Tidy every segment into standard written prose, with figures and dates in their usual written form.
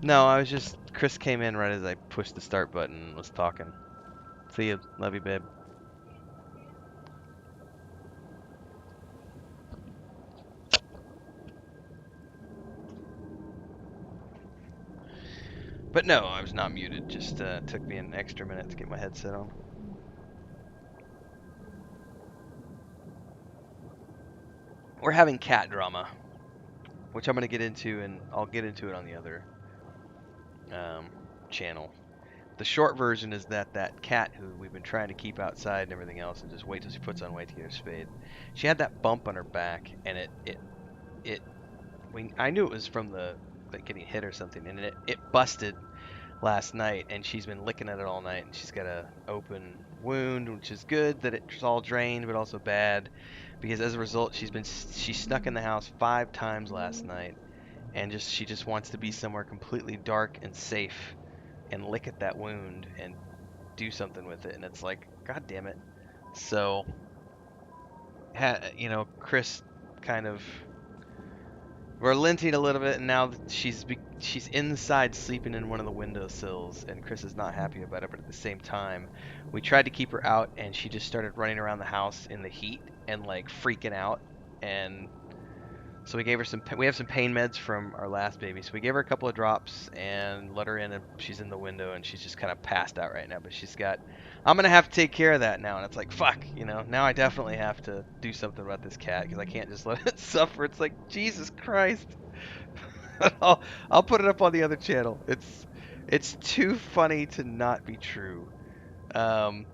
No, I was just... Chris came in right as I pushed the start button and was talking. See you. Right as I pushed the start button and was talking. See you. Love you, babe. But no, I was not muted. Just took me an extra minute to get my headset on. We're having cat drama, which I'm going to get into, and I'll get into it on the other channel. The short version is that cat who we've been trying to keep outside and everything else, and just wait till she puts on weight to get her spayed. She had that bump on her back, and I knew it was from the like getting hit or something, and it busted last night, and she's been licking at it all night, and she's got a open wound, which is good that it's all drained, but also bad because as a result she snuck in the house 5 times last night, and she just wants to be somewhere completely dark and safe and lick at that wound and do something with it, and it's like, god damn it. So Chris kind of relenting a little bit, and now she's inside sleeping in one of the windowsills, and Chris is not happy about it. But at the same time, we tried to keep her out, and she just started running around the house in the heat and like freaking out. And so we gave her we have some pain meds from our last baby, so we gave her a couple of drops and let her in, and she's in the window, and she's just kind of passed out right now. But I'm gonna have to take care of that now, and it's like, fuck, now I definitely have to do something about this cat because I can't just let it suffer. It's like, Jesus Christ. I'll put it up on the other channel. It's too funny to not be true. Um,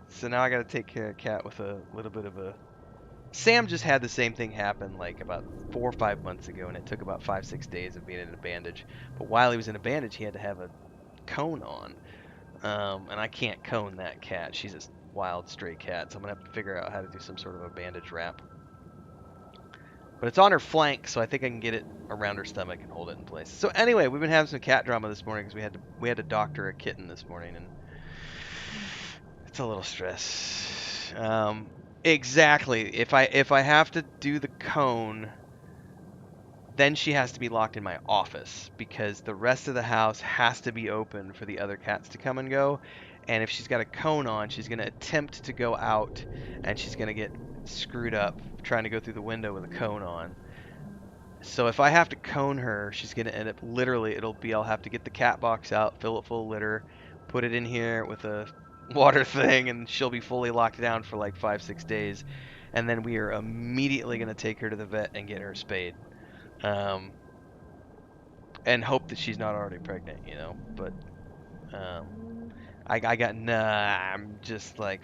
so now I got to take care of cat with a little bit of a. Sam just had the same thing happen like about 4 or 5 months ago, and it took about 5-6 days of being in a bandage. But while he was in a bandage, he had to have a cone on, and I can't cone that cat. She's a wild stray cat, so I'm gonna have to figure out how to do some sort of a bandage wrap. But it's on her flank, so I think I can get it around her stomach and hold it in place. So anyway, we've been having some cat drama this morning because we had to doctor a kitten this morning, and it's a little stress. Exactly. If I have to do the cone, then she has to be locked in my office because the rest of the house has to be open for the other cats to come and go. And if she's got a cone on, she's going to attempt to go out, and she's going to get screwed up trying to go through the window with a cone on. So if I have to cone her, she's going to end up literally, I'll have to get the cat box out, fill it full of litter, put it in here with a water thing, and she'll be fully locked down for like 5-6 days. And then we are immediately going to take her to the vet and get her spayed. And hope that she's not already pregnant, but I'm just like,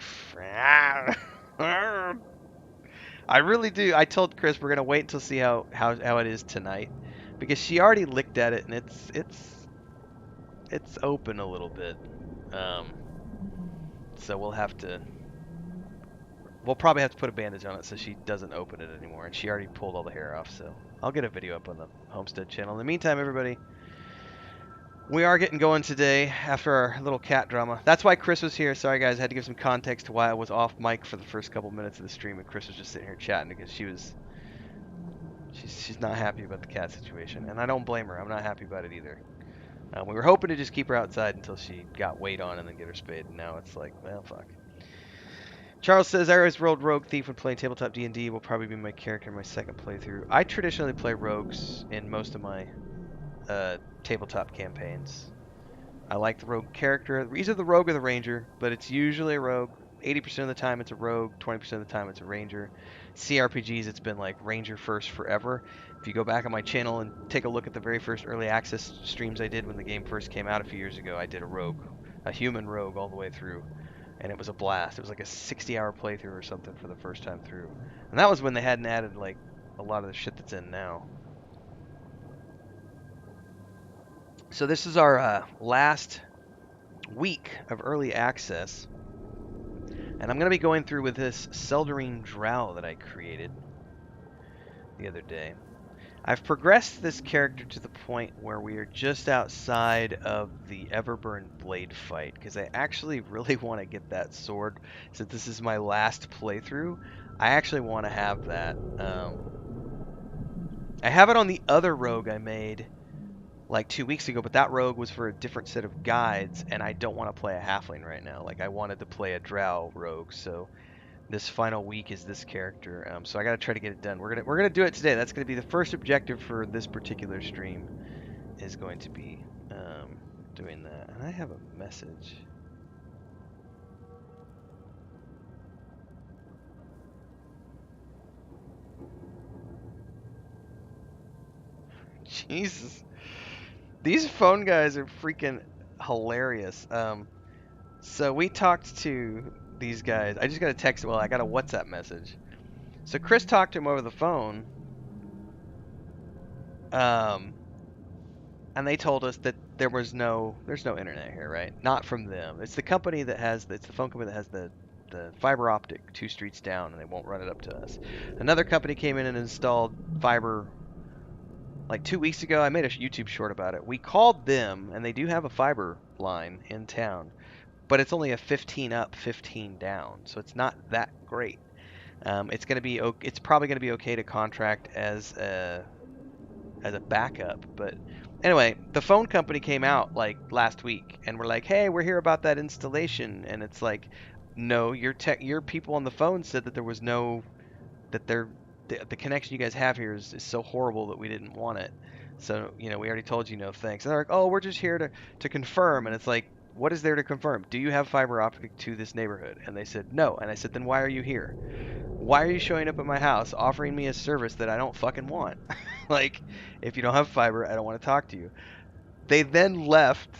I really do. I told Chris we're gonna wait until see how it is tonight, because she already licked at it, and it's open a little bit. So we'll probably have to put a bandage on it so she doesn't open it anymore, and she already pulled all the hair off. So I'll get a video up on the Homestead channel. In the meantime, everybody, we are getting going today after our little cat drama. That's why Chris was here. Sorry, guys. I had to give some context to why I was off mic for the first couple minutes of the stream, and Chris was just sitting here chatting because she's not happy about the cat situation, and I don't blame her. I'm not happy about it either. We were hoping to just keep her outside until she got weight on and then get her spayed, and now it's like, well, fuck. Charles says, I always rolled Rogue Thief when playing tabletop D&D. Will probably be my character in my second playthrough. I traditionally play rogues in most of my tabletop campaigns. I like the rogue character. Either the rogue or the ranger, but it's usually a rogue. 80% of the time it's a rogue, 20% of the time it's a ranger. CRPGs, it's been like ranger first forever. If you go back on my channel and take a look at the very first early access streams I did when the game first came out a few years ago, I did a rogue, a human rogue all the way through. And it was a blast. It was like a 60-hour playthrough or something for the first time through. And that was when they hadn't added like a lot of the shit that's in now. So this is our last week of early access, and I'm going to be going through with this Seldarine Drow that I created the other day. I've progressed this character to the point where we are just outside of the Everburn Blade fight, because I actually really want to get that sword. Since this is my last playthrough, I actually want to have that. I have it on the other rogue I made like 2 weeks ago, but that rogue was for a different set of guides, and I don't want to play a halfling right now. Like, I wanted to play a drow rogue, so this final week is this character. So I gotta try to get it done. We're gonna do it today. That's gonna be the first objective for this particular stream. Is going to be doing that. And I have a message. Jesus. These phone guys are freaking hilarious. So we talked to these guys. I just got a text. Well, I got a WhatsApp message. So Chris talked to him over the phone. And they told us that there's no internet here, right? Not from them. It's the company that has it's the phone company that has the fiber optic 2 streets down, and they won't run it up to us. Another company came in and installed fiber like 2 weeks ago. I made a YouTube short about it. We called them, and they do have a fiber line in town, but it's only a 15 up, 15 down, so it's not that great. It's probably gonna be okay to contract as a backup, but anyway, the phone company came out like last week and we're like, hey, we're here about that installation, and it's like, no, your people on the phone said that there was no, that the connection you guys have here is so horrible that we didn't want it. So, we already told you no thanks. And they're like, oh, we're just here to confirm. And it's like, what is there to confirm? Do you have fiber optic to this neighborhood? And they said no. And I said, then why are you here? Why are you showing up at my house offering me a service that I don't fucking want? Like, if you don't have fiber, I don't want to talk to you. They then left,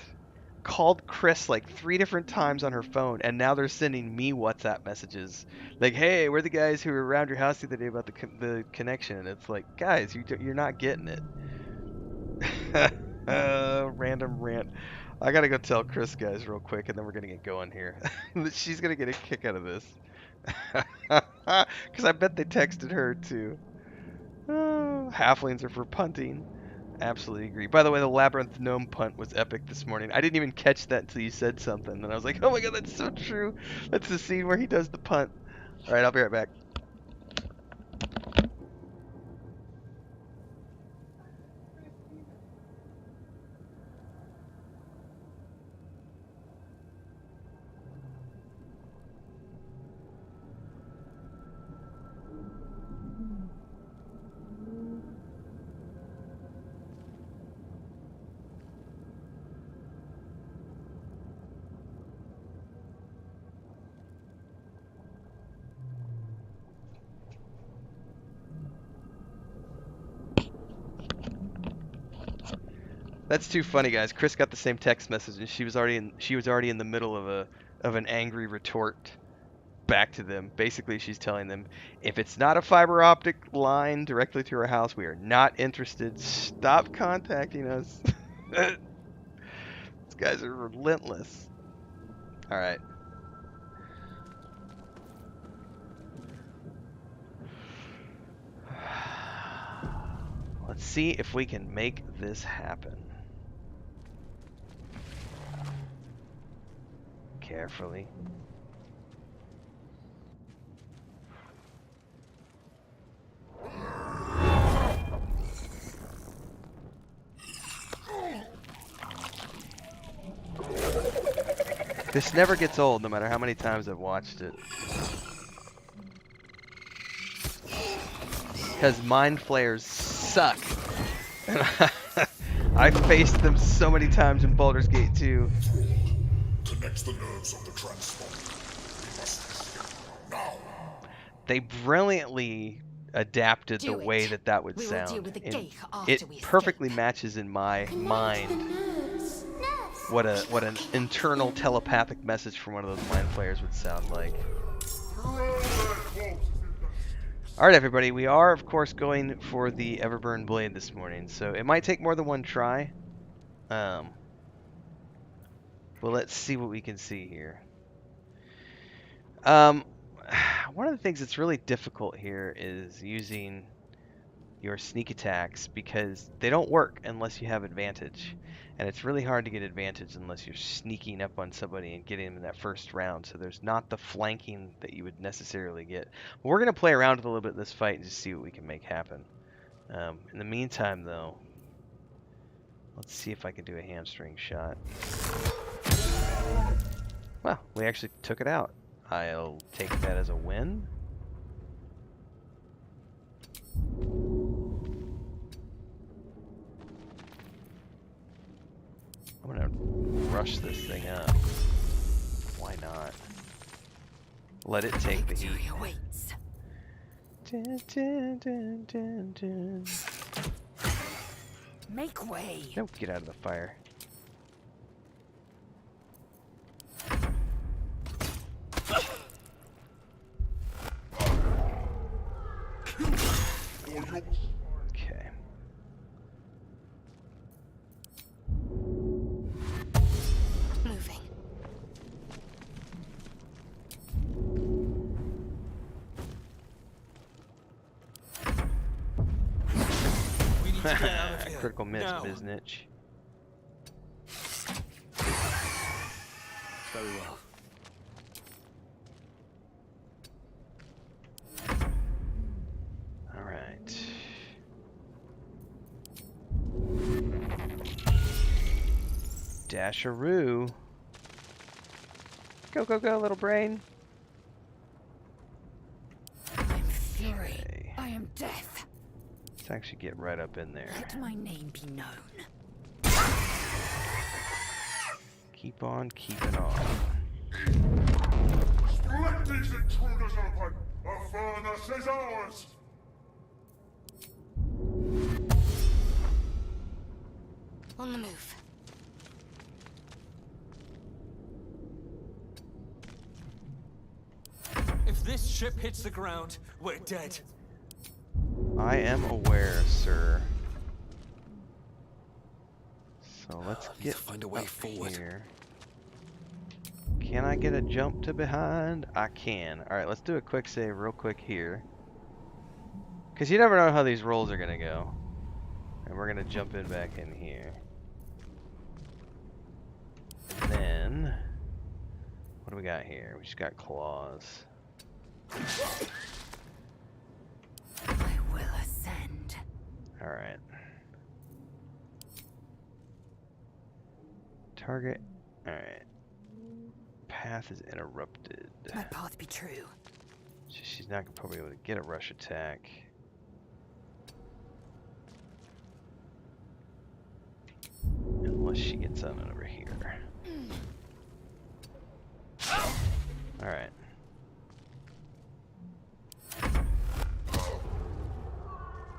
called Chris like 3 different times on her phone, and now they're sending me WhatsApp messages like, hey, we're the guys who were around your house the other day about the connection. And it's like, guys, you're not getting it. Random rant. I gotta go tell Chris, guys, real quick, and then we're gonna get going here. She's gonna get a kick out of this. Because I bet they texted her too. Oh, halflings are for punting. Absolutely agree. By the way, the Labyrinth Gnome punt was epic this morning. I didn't even catch that until you said something. And I was like, oh my god, that's so true. That's the scene where he does the punt. Alright, I'll be right back. That's too funny, guys. Chris got the same text message, and she was already in the middle of an angry retort back to them. Basically, she's telling them, if it's not a fiber optic line directly to our house, we are not interested. Stop contacting us. These guys are relentless. All right. Let's see if we can make this happen. Carefully. This never gets old, no matter how many times I've watched it. Because mind flayers suck. And I faced them so many times in Baldur's Gate 2. Connects the nerves of the transformer. Now. They brilliantly adapted the way that would sound. It perfectly matches in my mind what an internal telepathic message from one of those mind flayers would sound like. Alright everybody, we are of course going for the Everburn Blade this morning, so it might take more than one try. Well, let's see what we can see here. One of the things that's really difficult here is using your sneak attacks, because they don't work unless you have advantage. And it's really hard to get advantage unless you're sneaking up on somebody and getting them in that first round. So there's not the flanking that you would necessarily get. But we're going to play around with a little bit in this fight and just see what we can make happen. In the meantime, though, Let's see if I can do a hamstring shot. Well, we actually took it out. I'll take that as a win. I'm gonna rush this thing up. Why not? Let it take the heat. Awaits. Dun, dun, dun, dun, dun. Make way. Nope, get out of the fire. Okay. Moving. We need to get out of here. Critical miss, now. Biznitch. Very well. All right. Dasharoo. Go, go, go, little brain. I'm fury. Okay. I am death. Let's actually get right up in there. Let my name be known. Keep on keeping on. Let these intruders open! The furnace is ours! On the move. If this ship hits the ground, we're dead. I am aware, sir. So let's Need get to find a way up forward. here. Can I get a jump to behind? I can. Alright, let's do a quick save real quick here. Because you never know how these rolls are going to go. And we're going to jump in back in here. And then... what do we got here? We just got claws. I will ascend. Alright. Target. Alright. Path is interrupted. My path be true. She's not probably able to get a rush attack. Unless she gets on over here. Alright.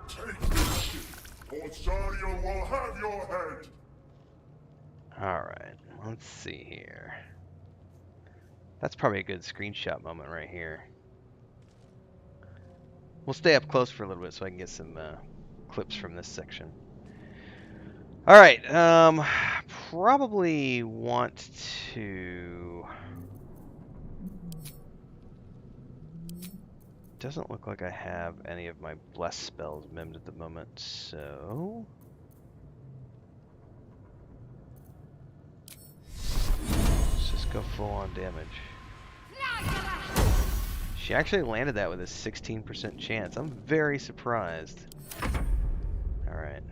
Take this ship, or Zariel will have your head! Alright. Let's see here. That's probably a good screenshot moment right here. We'll stay up close for a little bit so I can get some clips from this section. Alright, probably want to... Doesn't look like I have any of my bless spells mimmed at the moment, so... let's just go full on damage. She actually landed that with a 16% chance. I'm very surprised. Alright.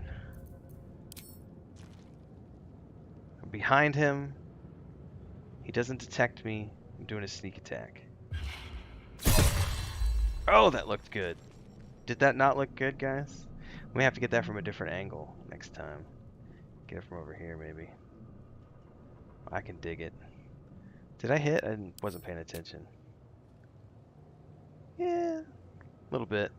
I'm behind him. He doesn't detect me. I'm doing a sneak attack. Oh, that looked good. Did that not look good, guys? We have to get that from a different angle next time. Get it from over here, maybe. I can dig it. Did I hit? I wasn't paying attention. Yeah, a little bit.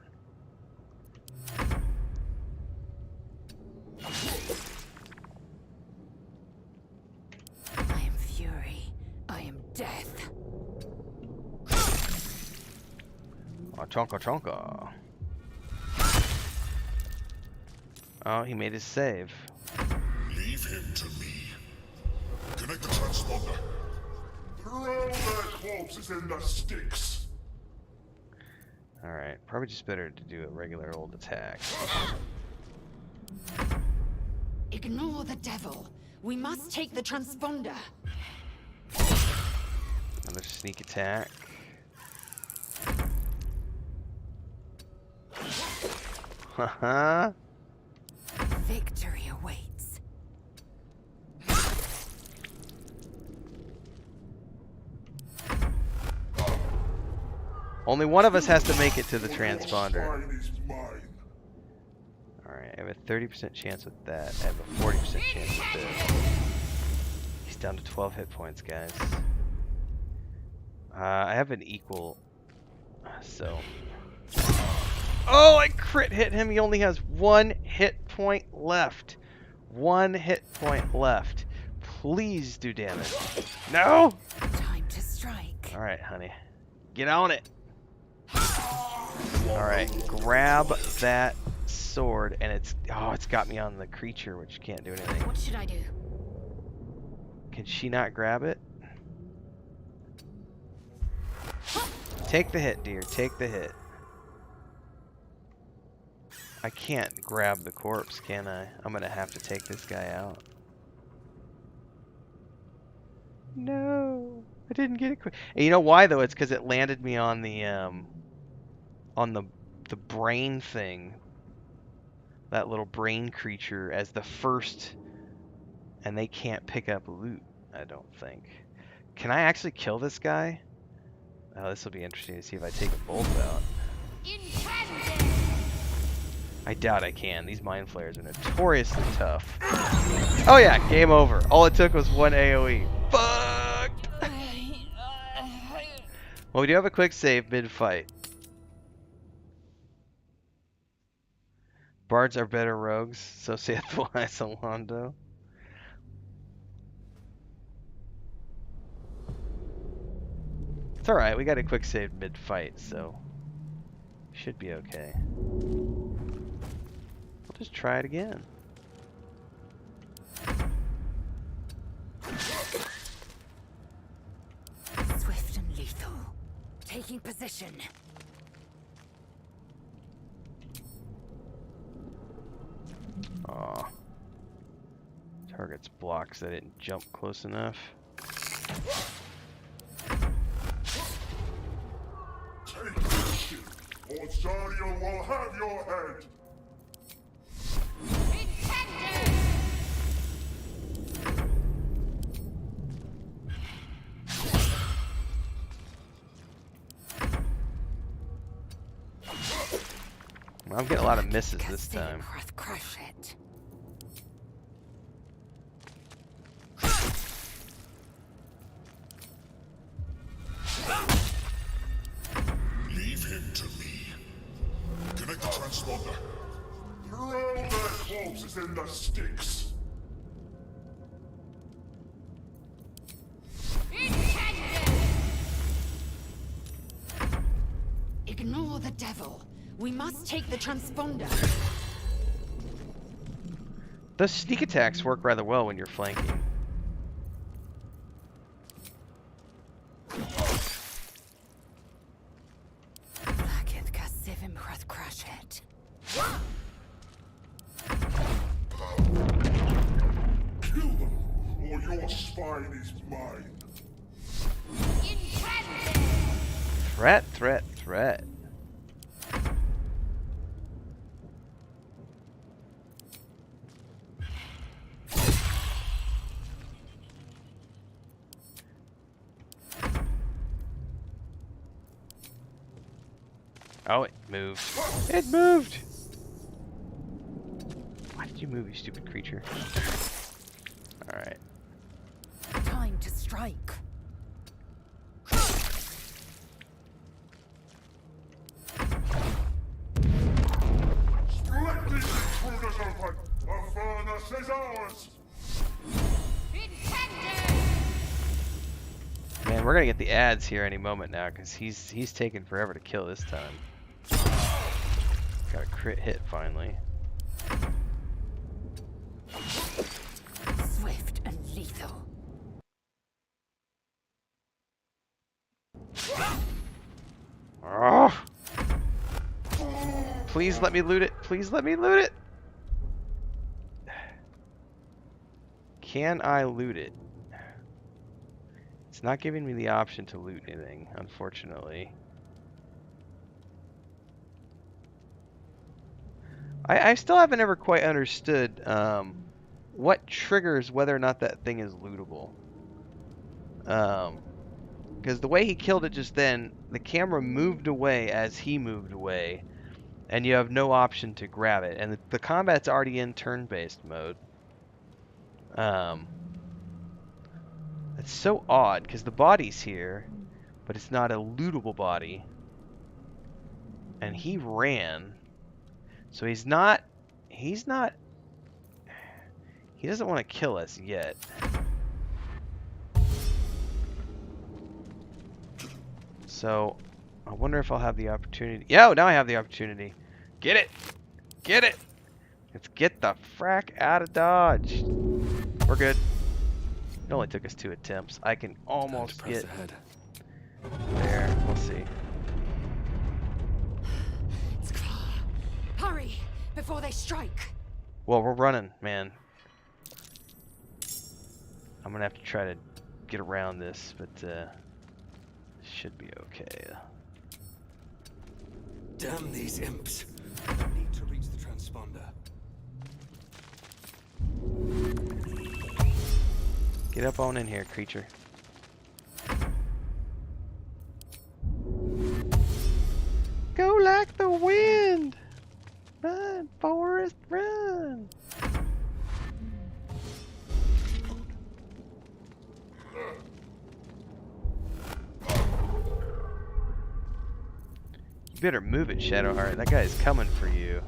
I am fury. I am death. Chonka chonka. Oh, he made his save. Leave him to me. Connect the transponder. Throw their corpses in the sticks. Alright, probably just better to do a regular old attack. Ignore the devil. We must take the transponder. Another sneak attack. Haha. Victory awaits. Only one of us has to make it to the transponder. Spine is mine. Alright, I have a 30% chance with that. I have a 40% chance with this. He's down to 12 hit points, guys. I have an equal, so... Oh, I crit hit him. He only has 1 hit point left. 1 hit point left. Please do damage. No! Time to strike. Alright, honey. Get on it. Alright, grab that sword, and it's got me on the creature, which can't do anything. What should I do? Can she not grab it? Take the hit, dear. Take the hit. I can't grab the corpse, can I? I'm gonna have to take this guy out. No, I didn't get it quick. And you know why though? It's because it landed me on the brain thing. That little brain creature as the first, and they can't pick up loot. I don't think. Can I actually kill this guy? Oh, this will be interesting to see if I take them both out. I doubt I can. These mind flayers are notoriously tough. Oh yeah, game over. All it took was 1 AoE. Fucked! Well, we do have a quick save mid-fight. Bards are better rogues, so saith the wise Alando. It's alright, we got a quick save mid-fight, so should be okay. We'll just try it again. Swift and lethal. Taking position. Aw. Target's blocked 'cause I didn't jump close enough. Take this shit, or Zariel will have your head. I'm getting a lot of misses this time. Crush it. Leave him to me. Connect the transponder. Throw their corpses in the sticks. Ignore the devil. We must take the transponder. Those sneak attacks work rather well when you're flanking. Kill them, or your spine is mine. Threat, threat, threat. Oh, it moved. It moved! Why did you move, you stupid creature? Alright. Time to strike. Split these intruders open! The furnace is ours! Man, we're gonna get the ads here any moment now, because he's taking forever to kill this time. Got a crit hit finally. Swift and lethal. Oh! Please let me loot it. Please let me loot it. Can I loot it? It's not giving me the option to loot anything, unfortunately. I still haven't ever quite understood what triggers whether or not that thing is lootable. Because the way he killed it just then, the camera moved away as he moved away, and you have no option to grab it. And the combat's already in turn-based mode. It's so odd, because the body's here, but it's not a lootable body. And he ran. So he doesn't want to kill us yet. So, I wonder if I'll have the opportunity. Yo, now I have the opportunity. Get it! Get it! Let's get the frack out of Dodge. We're good. It only took us 2 attempts. I can almost get ahead. there. We'll see. It's clear. Hurry, before they strike. Well, we're running, man. I'm gonna have to try to get around this, but should be okay. Damn these imps. I need to reach the transponder. Get up on in here, creature. Go like the wind! Run, Forrest, run! You better move it, Shadowheart. That guy is coming for you.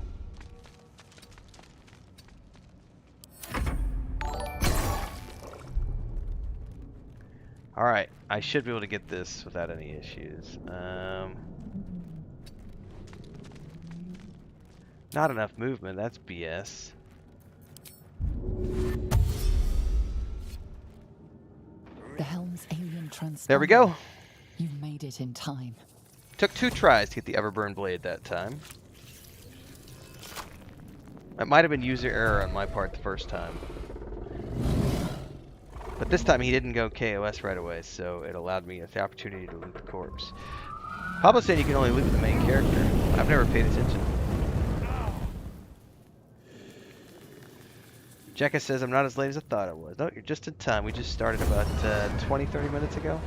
Alright, I should be able to get this without any issues. Not enough movement, that's BS. The helm's alien transponder. There we go. You made it in time. Took 2 tries to get the Everburn Blade that time. It might have been user error on my part the first time. But this time he didn't go KOS right away, so it allowed me the opportunity to loot the corpse. Pablo said you can only loot the main character. I've never paid attention. Jekka says I'm not as late as I thought I was. No, you're just in time. We just started about 20-30 minutes ago.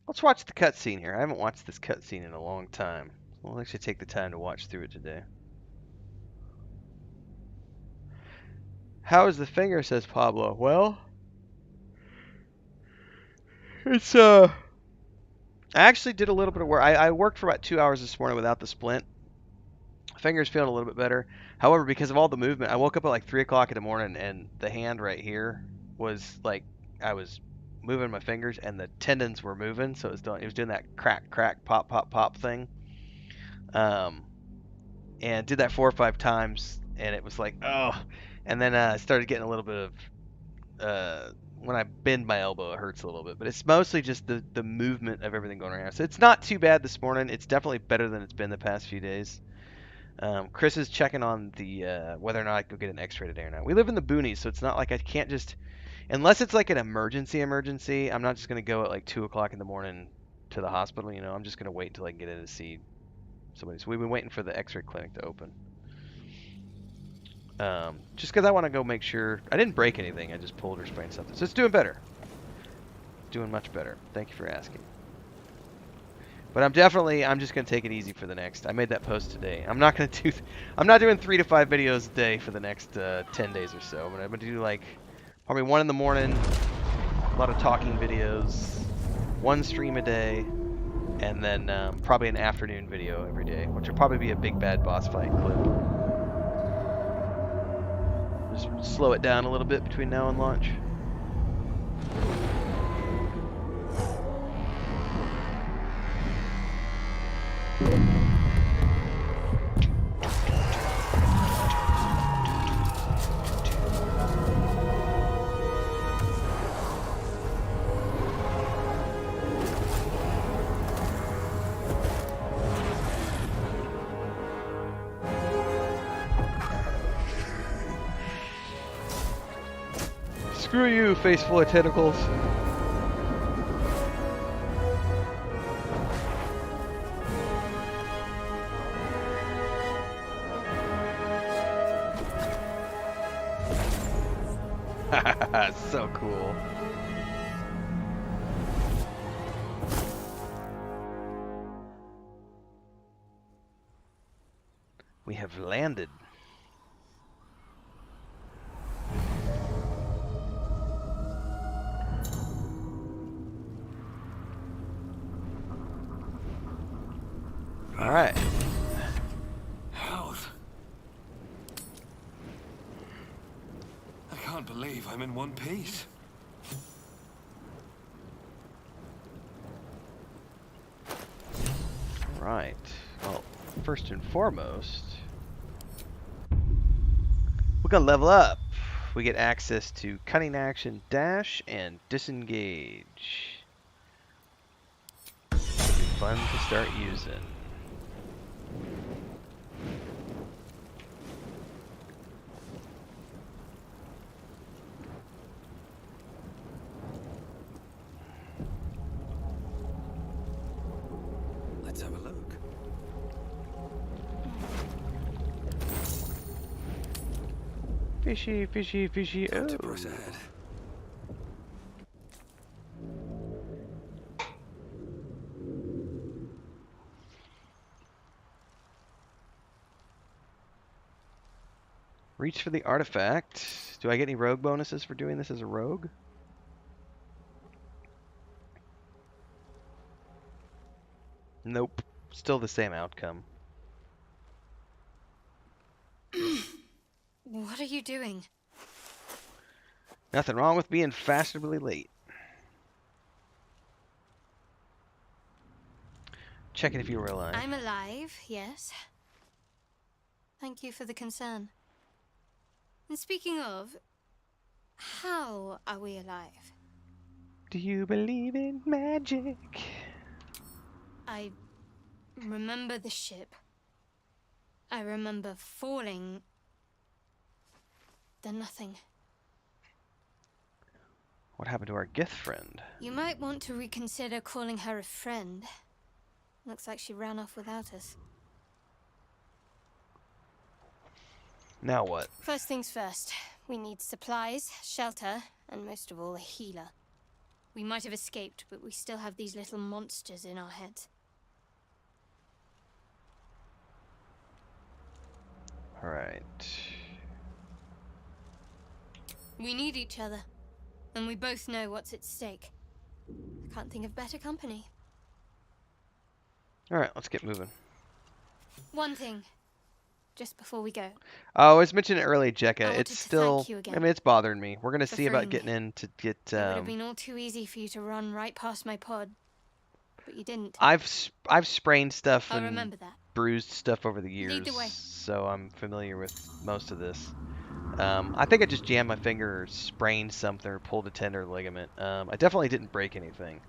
Let's watch the cutscene here. I haven't watched this cutscene in a long time. We'll actually take the time to watch through it today. How is the finger, says Pablo. Well, it's I actually did a little bit of work. I worked for about 2 hours this morning without the splint. Finger's feeling a little bit better. However, because of all the movement, I woke up at like 3 o'clock in the morning and the hand right here was like, I was moving my fingers and the tendons were moving, so it was doing that crack, crack, pop, pop, pop thing. And did that 4 or 5 times, and it was like, oh. And then I started getting a little bit of, when I bend my elbow, it hurts a little bit. But it's mostly just the movement of everything going around. So it's not too bad this morning. It's definitely better than it's been the past few days. Chris is checking on the whether or not I can go get an x-ray today or not. We live in the boonies, so it's not like I can't just... Unless it's like an emergency, I'm not just going to go at like 2 o'clock in the morning to the hospital, you know. I'm just going to wait until I can get in to see somebody. So we've been waiting for the x-ray clinic to open. Just because I want to go make sure... I didn't break anything, I just pulled or sprained something. So it's doing better. Doing much better. Thank you for asking. But I'm just going to take it easy for the next. I made that post today. I'm not doing 3 to 5 videos a day for the next 10 days or so. But I'm going to do like... Probably 1 in the morning, a lot of talking videos, 1 stream a day, and then probably an afternoon video every day, which will probably be a big bad boss fight clip. Just slow it down a little bit between now and launch. Screw you, face full of tentacles. So cool. We have landed. All right. Health. I can't believe I'm in one piece. All right. Well, first and foremost, we're gonna level up. We get access to cunning action, dash, and disengage. It'll be fun to start using. Let's have a look. Fishy, fishy, fishy. Time to Oh. press ahead. Reach for the artifact. Do I get any rogue bonuses for doing this as a rogue? Nope. Still the same outcome. What are you doing? Nothing wrong with being fashionably late. Checking if you were alive. I'm alive, yes. Thank you for the concern. And speaking of, how are we alive? Do you believe in magic? I remember the ship. I remember falling. Then nothing. What happened to our Gith friend? You might want to reconsider calling her a friend. Looks like she ran off without us. Now what? First things first. We need supplies, shelter, and most of all, a healer. We might have escaped, but we still have these little monsters in our heads. Alright. We need each other, and we both know what's at stake. I can't think of better company. Alright, let's get moving. One thing, just before we go. Oh, I was mentioning it earlier, Jekka. I wanted It's to still, thank you again I mean, it's bothering me. We're gonna for see about freeing getting me. in to get. It would have been all too easy for you to run right past my pod, but you didn't. I've sprained stuff I'll and remember that. bruised stuff over the Lead years, the way. so I'm familiar with most of this. I think I just jammed my finger or sprained something or pulled a tender ligament. I definitely didn't break anything.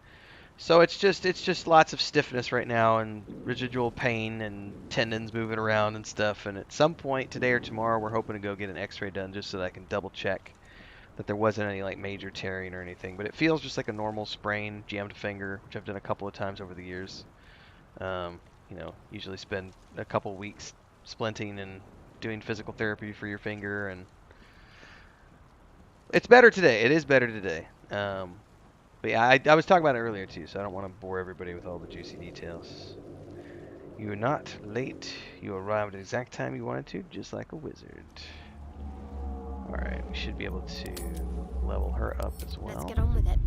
So it's just lots of stiffness right now and residual pain and tendons moving around and stuff. And at some point today or tomorrow, we're hoping to go get an X-ray done just so that I can double check that there wasn't any like major tearing or anything. But it feels just like a normal sprain, jammed finger, which I've done a couple of times over the years. You know, usually spend a couple weeks splinting and doing physical therapy for your finger, and it's better today. It is better today. But yeah, I was talking about it earlier too, so I don't want to bore everybody with all the juicy details. You are not late. You arrived at the exact time you wanted to, just like a wizard. Alright, we should be able to level her up as well. Let's get on with it.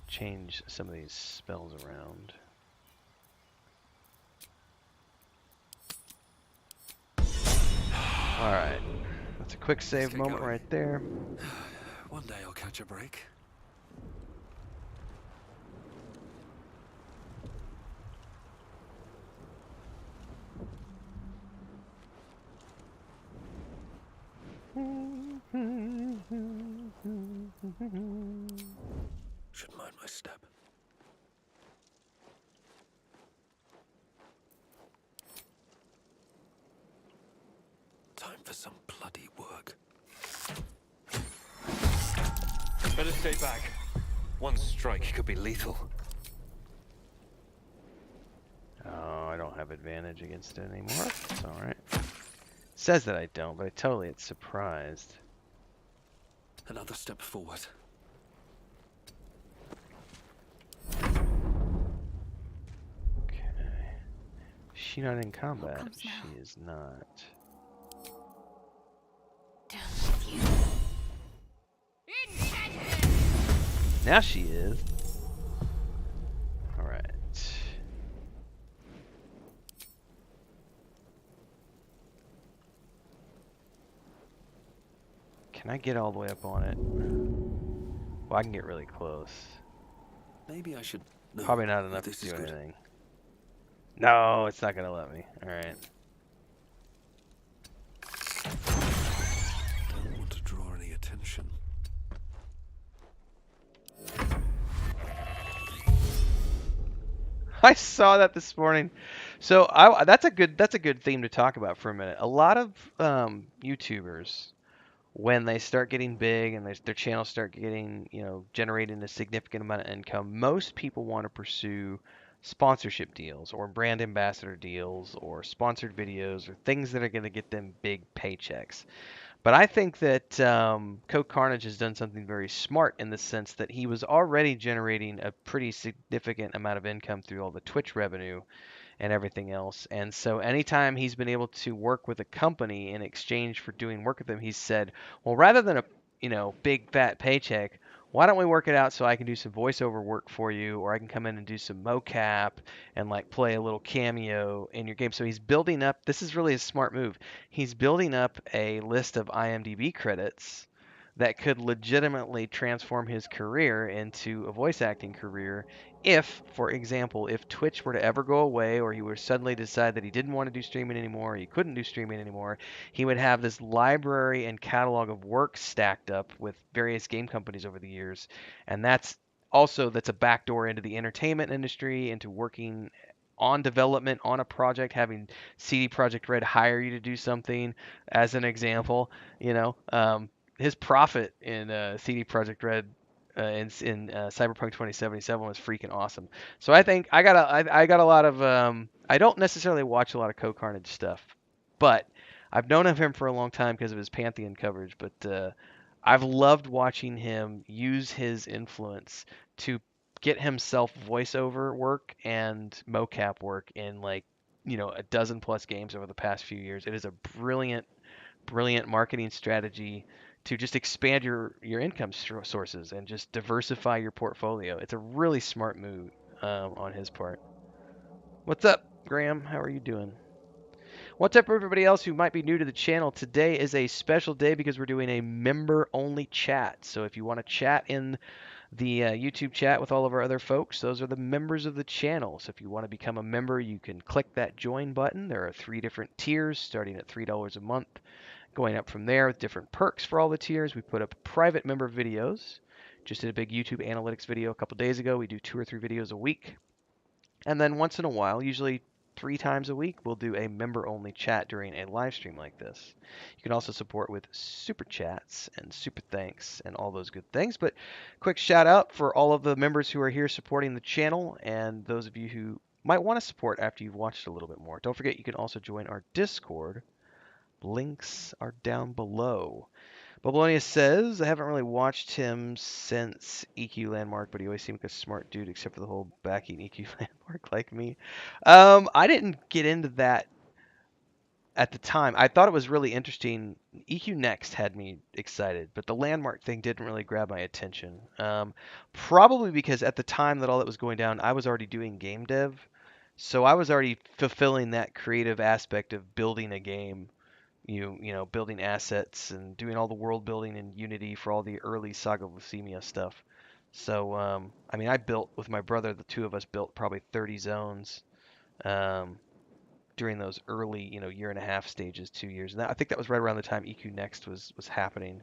Change some of these spells around. Alright, that's a quick save get moment going. right there. One day I'll catch a break. Should mind my step. Time for some bloody work. Better stay back. One strike could be lethal. Oh, I don't have advantage against it anymore. It's alright. Says that I don't, but I totally it's surprised. Another step forward. Okay. She not in combat. comes now? She is not. Down with you. Now she is. Alright. Can I get all the way up on it? Well, I can get really close. Maybe I should. No, Probably not enough this to is do good. anything. No, it's not gonna let me. Alright. Don't want to draw any attention. I saw that this morning. So that's a good theme to talk about for a minute. A lot of YouTubers, when they start getting big and their channels start getting, generating a significant amount of income, most people want to pursue sponsorship deals or brand ambassador deals or sponsored videos or things that are going to get them big paychecks. But I think that Coke Carnage has done something very smart in the sense that he was already generating a pretty significant amount of income through all the Twitch revenue and everything else. And so anytime he's been able to work with a company in exchange for doing work with them, he's said, well, rather than a big fat paycheck, why don't we work it out so I can do some voiceover work for you, or I can come in and do some mocap and like play a little cameo in your game. So he's building up. This is really a smart move. He's building up a list of IMDb credits that could legitimately transform his career into a voice acting career if, for example, if Twitch were to ever go away or he were to suddenly decide that he didn't want to do streaming anymore, or he couldn't do streaming anymore, he would have this library and catalog of work stacked up with various game companies over the years. And that's a backdoor into the entertainment industry, into working on development on a project, having CD Projekt Red hire you to do something, as an example. His profit in CD Projekt Red in Cyberpunk 2077 was freaking awesome. So I think I got a lot of I don't necessarily watch a lot of Coke Carnage stuff, but I've known of him for a long time because of his Pantheon coverage. But I've loved watching him use his influence to get himself voiceover work and mocap work in a dozen plus games over the past few years. It is a brilliant marketing strategy to just expand your income sources and just diversify your portfolio. It's a really smart move on his part. What's up, Graham? How are you doing? What's up, everybody else who might be new to the channel? Today is a special day because we're doing a member-only chat. So if you want to chat in the YouTube chat with all of our other folks, those are the members of the channel. So if you want to become a member, you can click that join button. There are 3 different tiers starting at $3 a month. Going up from there with different perks for all the tiers. We put up private member videos. Just did a big YouTube analytics video a couple days ago. We do 2 or 3 videos a week. And then once in a while, usually 3 times a week, we'll do a member-only chat during a live stream like this. You can also support with SuperChats and SuperThanks and all those good things. But quick shout out for all of the members who are here supporting the channel and those of you who might want to support after you've watched a little bit more. Don't forget you can also join our Discord. Links are down below. Babylonia says, I haven't really watched him since EQ Landmark, but he always seemed like a smart dude, except for the whole backing EQ Landmark like me. I didn't get into that at the time. I thought it was really interesting. EQ Next had me excited, but the Landmark thing didn't really grab my attention. Probably because at the time that all that was going down, I was already doing game dev. So I was already fulfilling that creative aspect of building a game. Building assets and doing all the world building in Unity for all the early Saga of Leucemia stuff. So, I built with my brother, the 2 of us built probably 30 zones during those early, year and a half stages, 2 years. And I think that was right around the time EQ Next was happening.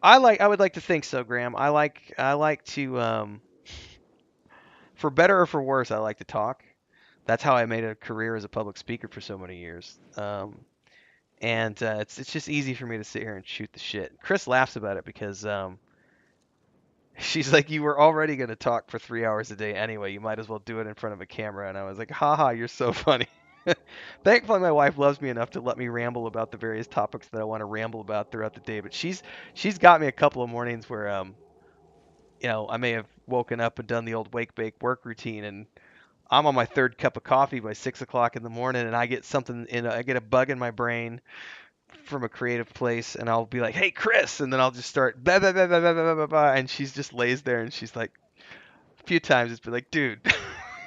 I would like to think so, Graham. I like to, for better or for worse, I like to talk. That's how I made a career as a public speaker for so many years. And it's just easy for me to sit here and shoot the shit. Chris laughs about it because she's like, you were already going to talk for 3 hours a day anyway. You might as well do it in front of a camera. And I was like, haha, you're so funny. Thankfully, my wife loves me enough to let me ramble about the various topics that I want to ramble about throughout the day. But she's got me a couple of mornings where I may have woken up and done the old wake bake work routine, and I'm on my third cup of coffee by 6 o'clock in the morning, and I get I get a bug in my brain from a creative place, and I'll be like, "Hey, Chris," and then I'll just start blah, blah, blah, blah, blah, blah, blah, blah, and she's just lays there, and she's like, a few times it's been like, "Dude,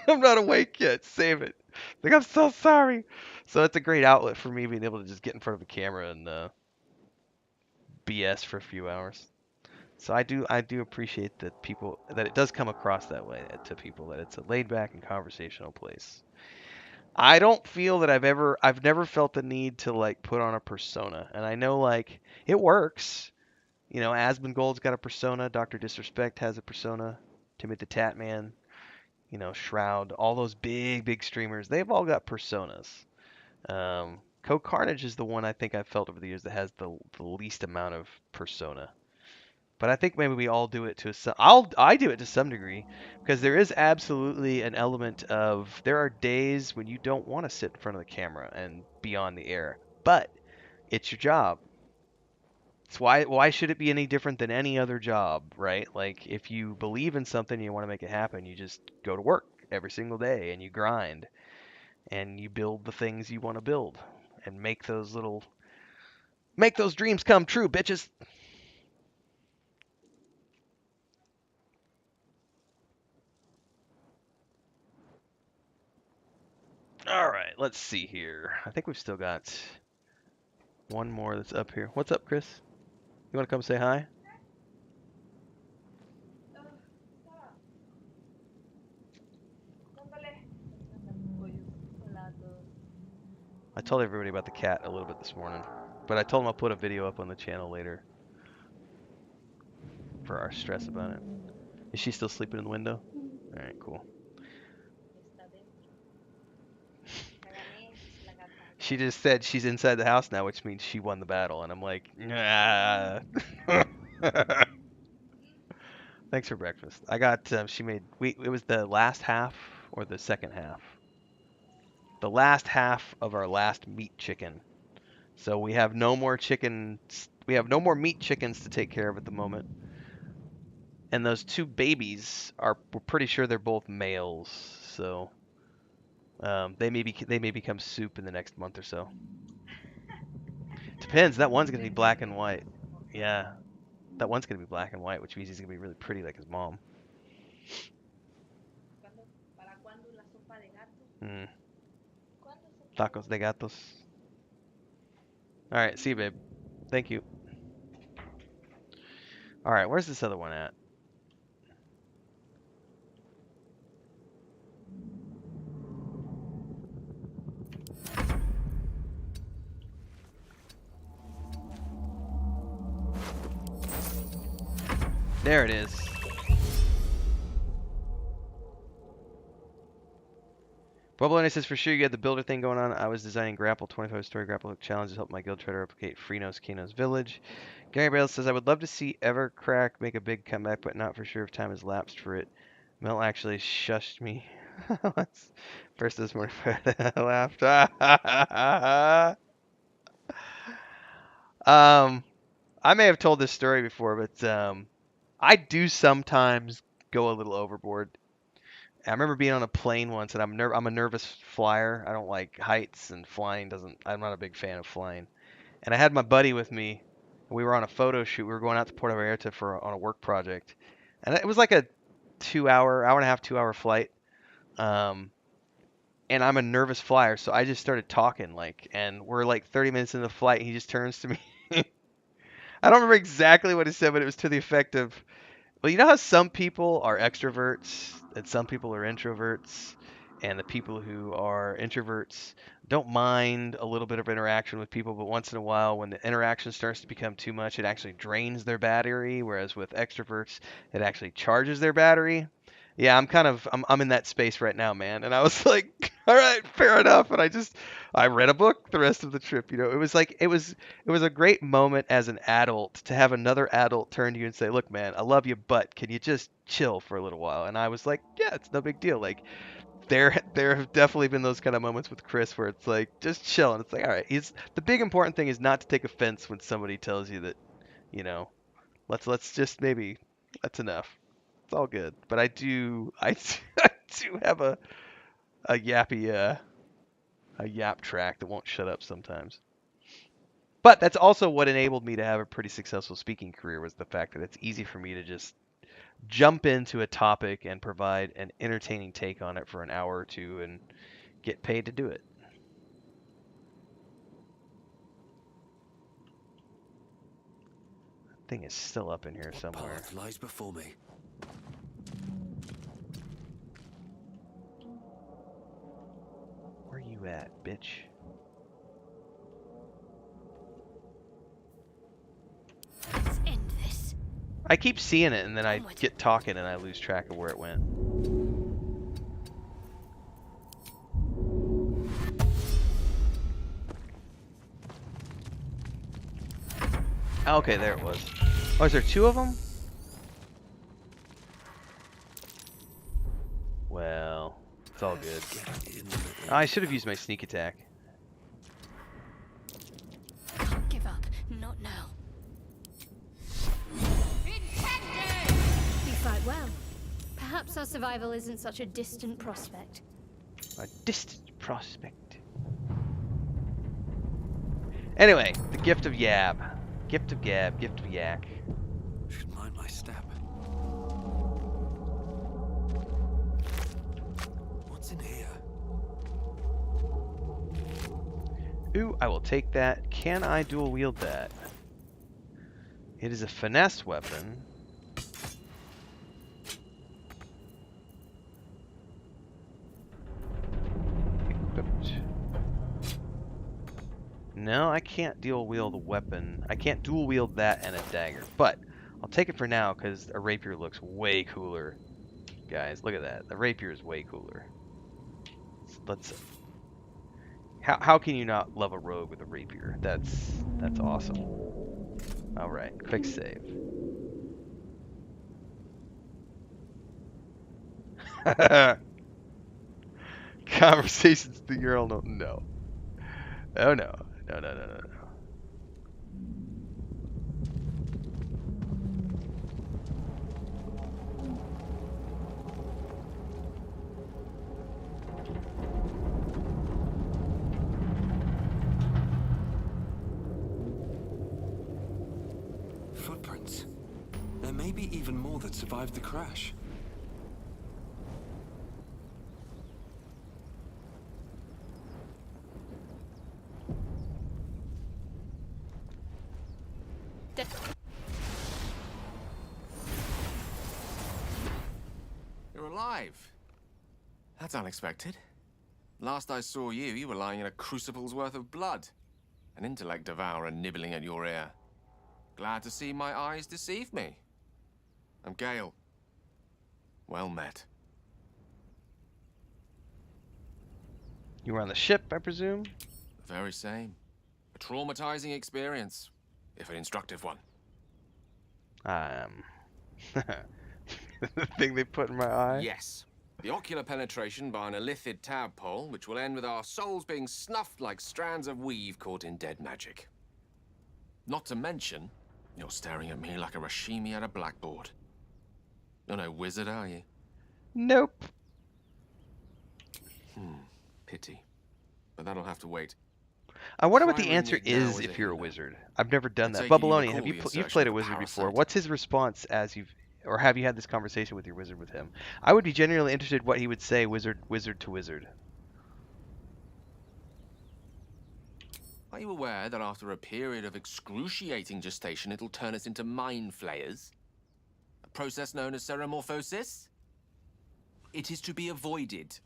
I'm not awake yet. Save it." Like, I'm so sorry. So it's a great outlet for me being able to just get in front of a camera and BS for a few hours. So I do appreciate that it does come across that way to people, that it's a laid back and conversational place. I don't feel that I've never felt the need to like put on a persona. And I know like it works. Asmongold's got a persona, Dr. Disrespect has a persona, Timid the Tatman, Shroud, all those big streamers, they've all got personas. Co Carnage is the one I think I've felt over the years that has the least amount of persona. But I think maybe we all do it I do it to some degree, because there is absolutely an element of, there are days when you don't want to sit in front of the camera and be on the air, but it's your job. It's why should it be any different than any other job, right? Like, if you believe in something and you want to make it happen, you just go to work every single day and you grind and you build the things you want to build and make those dreams come true, bitches. All right, let's see here. I think we've still got one more that's up here. What's up, Chris? You want to come say hi? I told everybody about the cat a little bit this morning, but I told him I'll put a video up on the channel later for our stress about it. Is she still sleeping in the window? All right, cool. She just said she's inside the house now, which means she won the battle, and I'm like, nah. Thanks for breakfast. I got, it was the last half or the second half? The last half of our last meat chicken. So we have no more chickens. We have no more meat chickens to take care of at the moment. And those two babies we're pretty sure they're both males. So they may become soup in the next month or so. Depends. That one's gonna be black and white. Yeah, that one's gonna be black and white, which means he's gonna be really pretty like his mom. Mm. Tacos de gatos. All right, see you, babe. Thank you. All right, where's this other one at? There it is. Bubble says, for sure you got the builder thing going on. I was designing Grapple 25 story Grapple Hook challenges to help my guild try to replicate Freenos Kino's village. Gary Bale says, I would love to see Evercrack make a big comeback, but not for sure if time has lapsed for it. Mel actually shushed me. First this morning, I laughed. I may have told this story before, but I do sometimes go a little overboard. I remember being on a plane once, and I'm a nervous flyer. I don't like heights, and I'm not a big fan of flying. And I had my buddy with me, and we were on a photo shoot. We were going out to Puerto Vallarta on a work project, and it was like a 2 hour, hour and a half, 2 hour flight. And I'm a nervous flyer, so I just started talking, and we're like 30 minutes into the flight, and he just turns to me. I don't remember exactly what he said, but it was to the effect of, well, you know how some people are extroverts and some people are introverts, and the people who are introverts don't mind a little bit of interaction with people, but once in a while, when the interaction starts to become too much, it actually drains their battery, whereas with extroverts, it actually charges their battery. Yeah, I'm in that space right now, man. And I was like, all right, fair enough. And I read a book the rest of the trip. You know, it was a great moment as an adult to have another adult turn to you and say, look, man, I love you, but can you just chill for a little while? And I was like, yeah, it's no big deal. Like there have definitely been those kind of moments with Chris where it's like just chill, and it's like, all right, he's the big important thing is not to take offense when somebody tells you that, you know, let's just maybe that's enough. It's all good. But I do have a yappy a yap track that won't shut up sometimes. But that's also what enabled me to have a pretty successful speaking career was the fact that it's easy for me to just jump into a topic and provide an entertaining take on it for an hour or two and get paid to do it. Thing is still up in here somewhere. Path lies before me. Where you at, bitch? Let's end this. I keep seeing it and then I get talking and I lose track of where it went. Okay, there it was. Oh, is there two of them? Well, it's all good. Oh, I should have used my sneak attack. Can't give up. Not now. You fight well. Perhaps our survival isn't such a distant prospect. A distant prospect. Anyway, the gift of Yab. Gift of Gab, gift of Yak. Should mind my step. What's in here? Ooh, I will take that. Can I dual wield that? It is a finesse weapon. Equipped. No, I can't dual wield a weapon. I can't dual wield that and a dagger. But I'll take it for now because a rapier looks way cooler. Guys, look at that. The rapier is way cooler. Let's. How can you not love a rogue with a rapier? That's awesome. All right, quick save. Conversations the Ural no. Oh no. No. Footprints. There may be even more that survived the crash. You're alive. That's unexpected. Last I saw you, you were lying in a crucible's worth of blood. An intellect devourer nibbling at your ear. Glad to see my eyes deceive me. I'm Gale. Well met. You were on the ship, I presume? The very same. A traumatizing experience, if an instructive one. The thing they put in my eye? Yes. The ocular penetration by an illithid tadpole, which will end with our souls being snuffed like strands of weave caught in dead magic. Not to mention, you're staring at me like a Rashimi at a blackboard. You're no wizard, are you? Nope. Pity. But that'll have to wait. I wonder what the Primary answer need now is is if a you're a healer. wizard. I've never done I that. take it you Babylonian, recall have the you've insertion played a of wizard before? parasite. What's his response as or have you had this conversation with your wizard with him? I would be genuinely interested what he would say wizard to wizard. Are you aware that after a period of excruciating gestation, it'll turn us into mind flayers? A process known as ceremorphosis? It is to be avoided.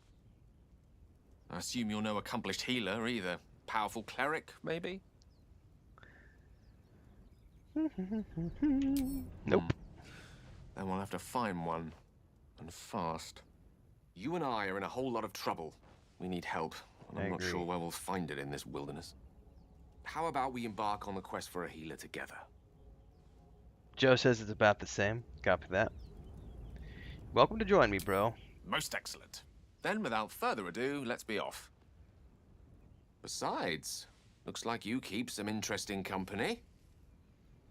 I assume you're no accomplished healer either. Powerful cleric, maybe? Nope. Then we'll have to find one. And fast. You and I are in a whole lot of trouble. We need help, and I'm not agree. sure where we'll find it in this wilderness. How about we embark on the quest for a healer together? Joe says it's about the same. Copy that. Welcome to join me, bro. Most excellent. Then, without further ado, let's be off. Besides, looks like you keep some interesting company.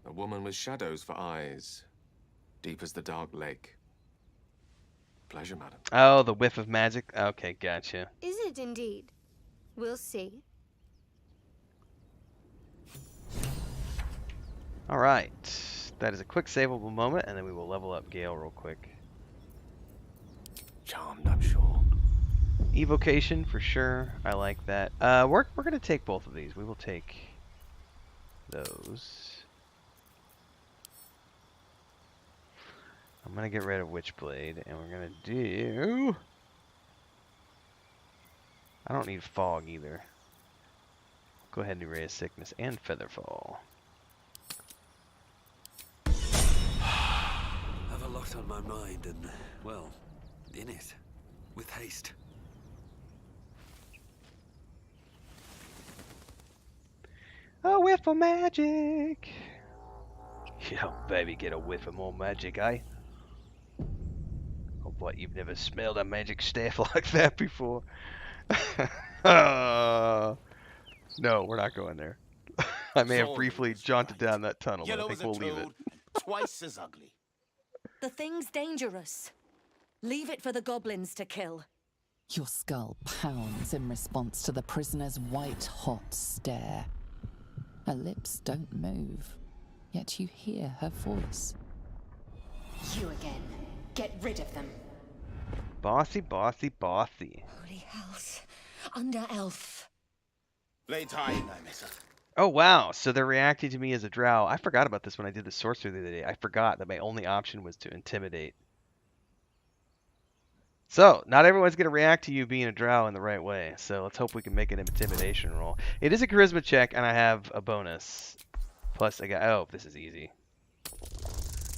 A woman with shadows for eyes, deep as the dark lake. Pleasure, madam. Oh, the whiff of magic. Okay, gotcha. Is it indeed? We'll see. All right. That is a quick saveable moment, and then we will level up Gale real quick. Charmed, I'm sure. Evocation for sure. I like that. We're gonna take both of these. We will take those. I'm gonna get rid of Witchblade, and we're gonna do. I don't need Fog either. Go ahead and do Ray of Sickness and Featherfall. Have a lot on my mind and, well, in it. With haste. A whiff of magic! Yeah, baby, get a whiff of more magic, eh? Oh, what, you've never smelled a magic staff like that before? No, we're not going there. I may have briefly jaunted down that tunnel, but I think we'll leave it. Twice as ugly. The thing's dangerous. Leave it for the goblins to kill. Your skull pounds in response to the prisoner's white-hot stare. Her lips don't move, yet you hear her voice. You again. Get rid of them. Bossy, bossy, bossy. Holy hells. Under elf. Blade high, I miss her. Oh, wow. So they're reacting to me as a drow. I forgot about this when I did the sorcerer the other day. I forgot that my only option was to intimidate. So, not everyone's going to react to you being a drow in the right way. So let's hope we can make an intimidation roll. It is a charisma check, and I have a bonus. Plus, I got... Oh, this is easy.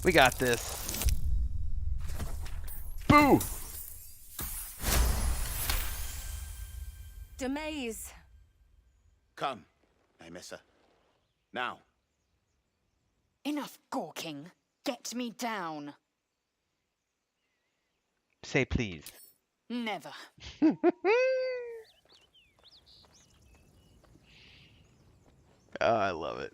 We got this. Boo! Demaze. Come, I miss her. Now. Enough gawking. Get me down. Say please. Never. Oh, I love it.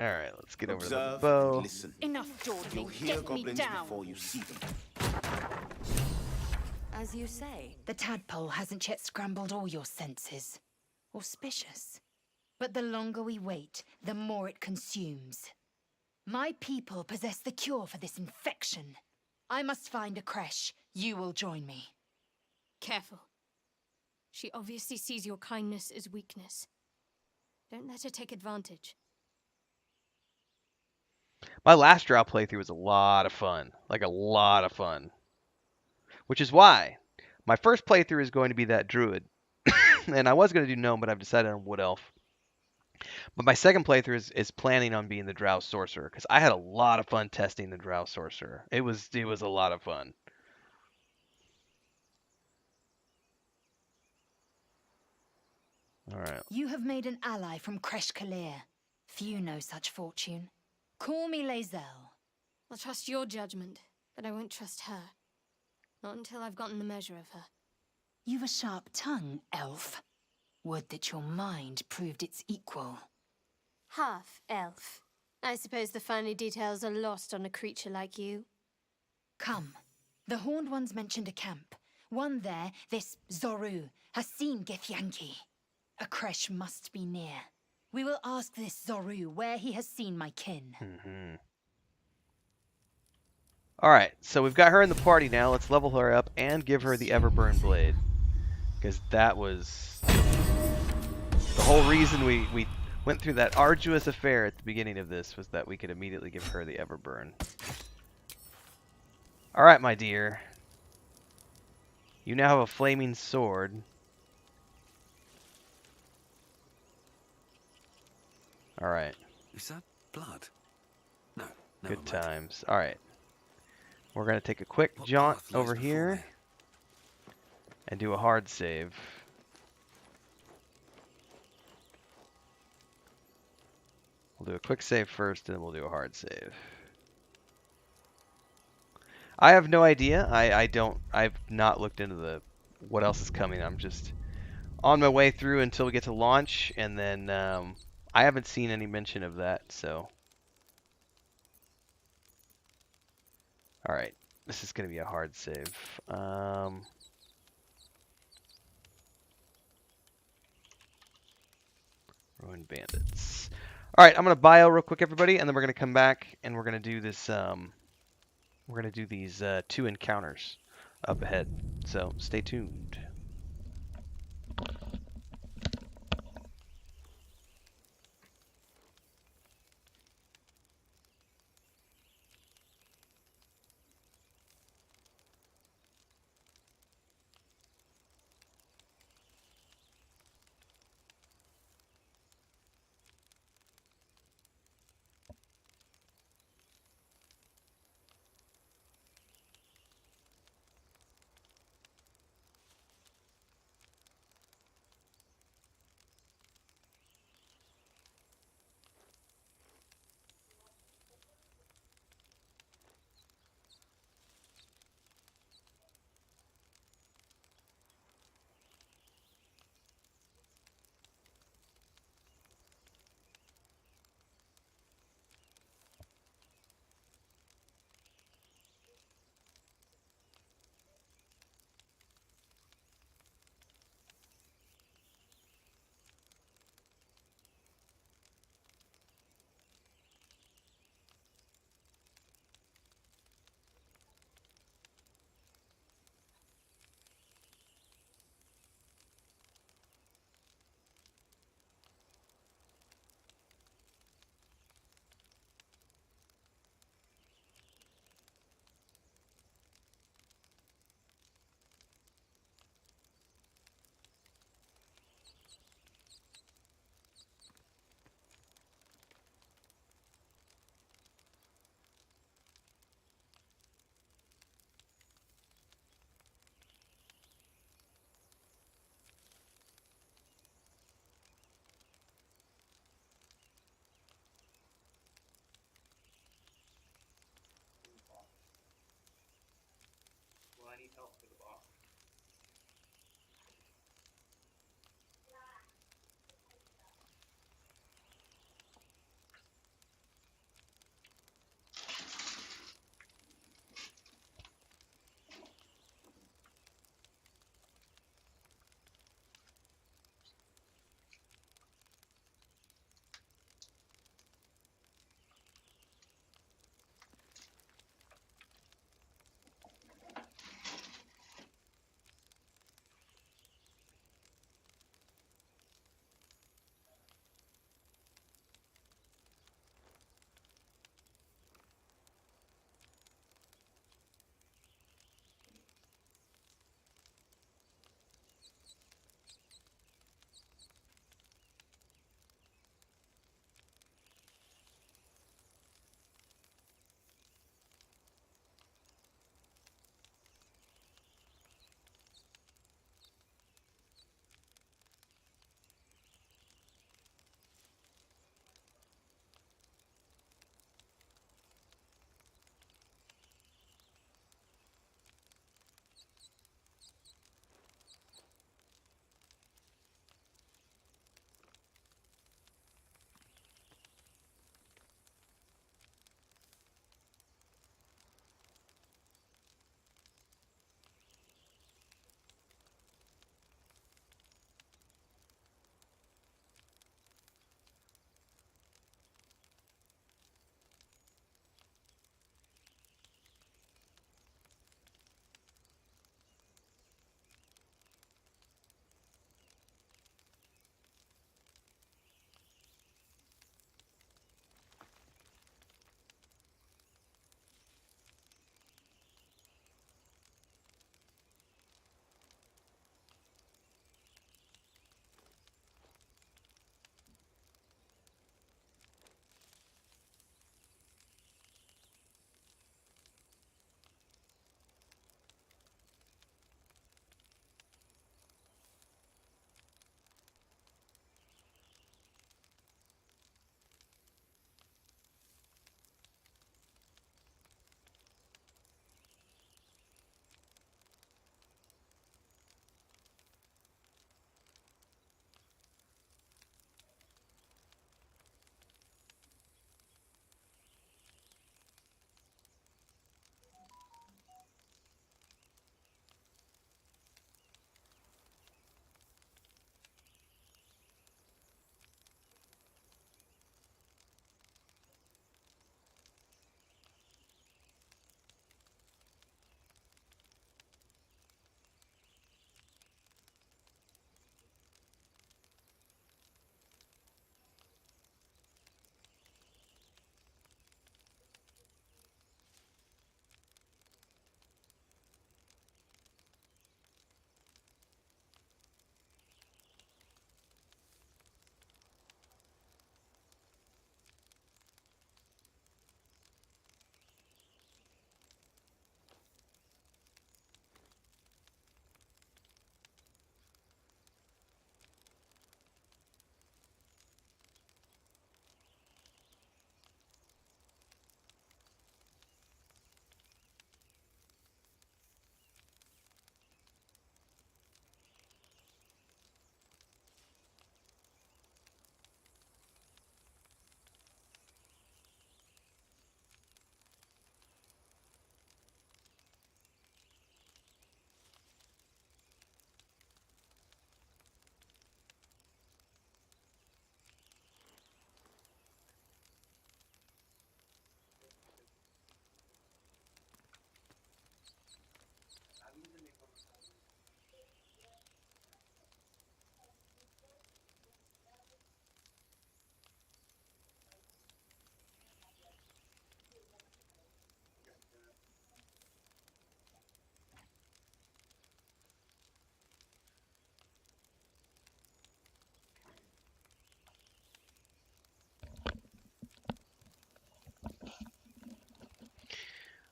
All right, let's get over to the Observe bow. and listen. Enough dawdling. You'll hear Get me goblins down. before you see them. As you say, the tadpole hasn't yet scrambled all your senses. Auspicious. But the longer we wait, the more it consumes. My people possess the cure for this infection. I must find a creche. You will join me. Careful. She obviously sees your kindness as weakness. Don't let her take advantage. My last drow playthrough was a lot of fun. Like, a lot of fun. Which is why my first playthrough is going to be that druid. And I was going to do gnome, but I've decided on wood elf. But my second playthrough is planning on being the drow sorcerer, because I had a lot of fun testing the drow sorcerer. It was a lot of fun. All right. You have made an ally from Kresh Kalir. Few know such fortune. Call me Lae'zel. I'll trust your judgment, but I won't trust her. Not until I've gotten the measure of her. You've a sharp tongue, elf. Would that your mind proved its equal. Half elf. I suppose the finer details are lost on a creature like you. Come. The Horned Ones mentioned a camp. One there, this Zoru, has seen Githyanki. A creche must be near. We will ask this Zoru where he has seen my kin. All right, so we've got her in the party now. Let's level her up and give her the Everburn Blade. Because that was the whole reason we went through that arduous affair at the beginning of this, was that we could immediately give her the Everburn. All right, my dear. You now have a flaming sword. All right. Is that blood? No. Good times. All right. We're going to take a quick What jaunt path lies over before here me? and do a hard save. We'll do a quick save first, and then we'll do a hard save. I have no idea. I've not looked into what else is coming. I'm just on my way through until we get to launch, and then I haven't seen any mention of that, so. Alright, this is going to be a hard save. Ruined bandits. Alright, I'm going to bio real quick, everybody, and then we're going to come back, and we're going to do this, we're going to do these 2 encounters up ahead. So, stay tuned.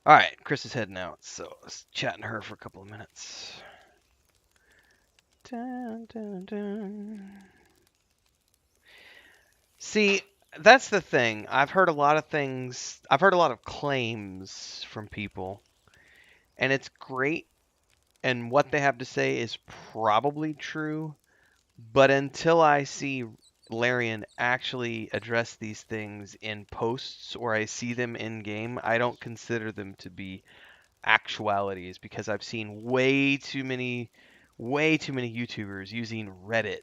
All right, Chris is heading out, so let's chat to her for a couple of minutes. Dun, dun, dun. See, that's the thing. I've heard a lot of things. I've heard a lot of claims from people, and it's great. And what they have to say is probably true. But until I see Larian actually address these things in posts or I see them in game, I don't consider them to be actualities because I've seen way too many YouTubers using Reddit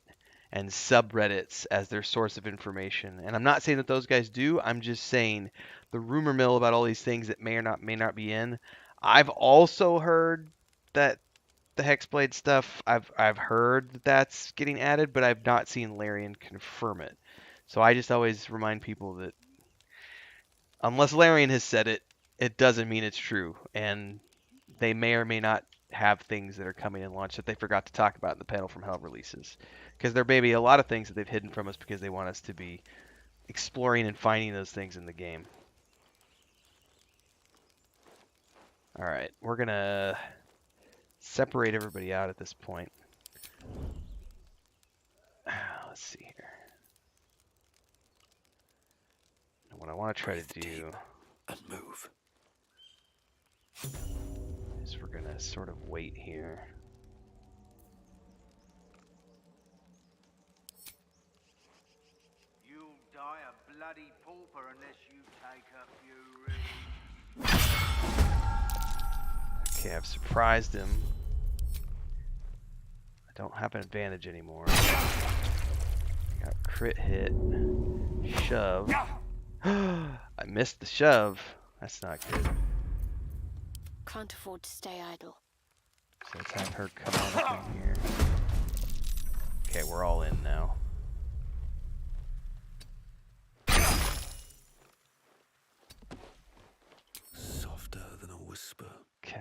and subreddits as their source of information. And I'm not saying that those guys do. I'm just saying the rumor mill about all these things that may not be in. I've also heard that the Hexblade stuff, I've heard that that's getting added, but I've not seen Larian confirm it. So I just always remind people that unless Larian has said it, it doesn't mean it's true. And they may or may not have things that are coming in launch that they forgot to talk about in the Panel from Hell releases. Because there may be a lot of things that they've hidden from us because they want us to be exploring and finding those things in the game. Alright, we're going to separate everybody out at this point. Let's see here. What I want to try to do and move is we're going to sort of wait here. You'll die a bloody pauper unless you take a few risks. Okay, I've surprised him. I don't have an advantage anymore. I got crit hit. Shove. I missed the shove. That's not good. Can't afford to stay idle. So let's have her come on up in here. Okay, we're all in now. softer than a whisper. Okay.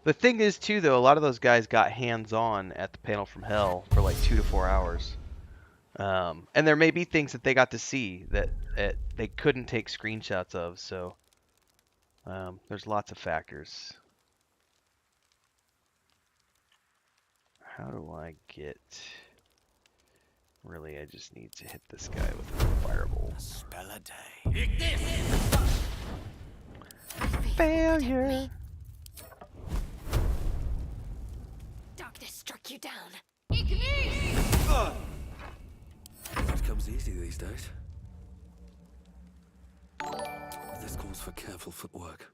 The thing is, too, though, a lot of those guys got hands-on at the Panel from Hell for like 2 to 4 hours. And there may be things that they got to see that they couldn't take screenshots of, so there's lots of factors. How do I get... Really, I just need to hit this guy with a firebolt. Spell a day. Failure! Darkness struck you down. That comes easy these days. This calls for careful footwork.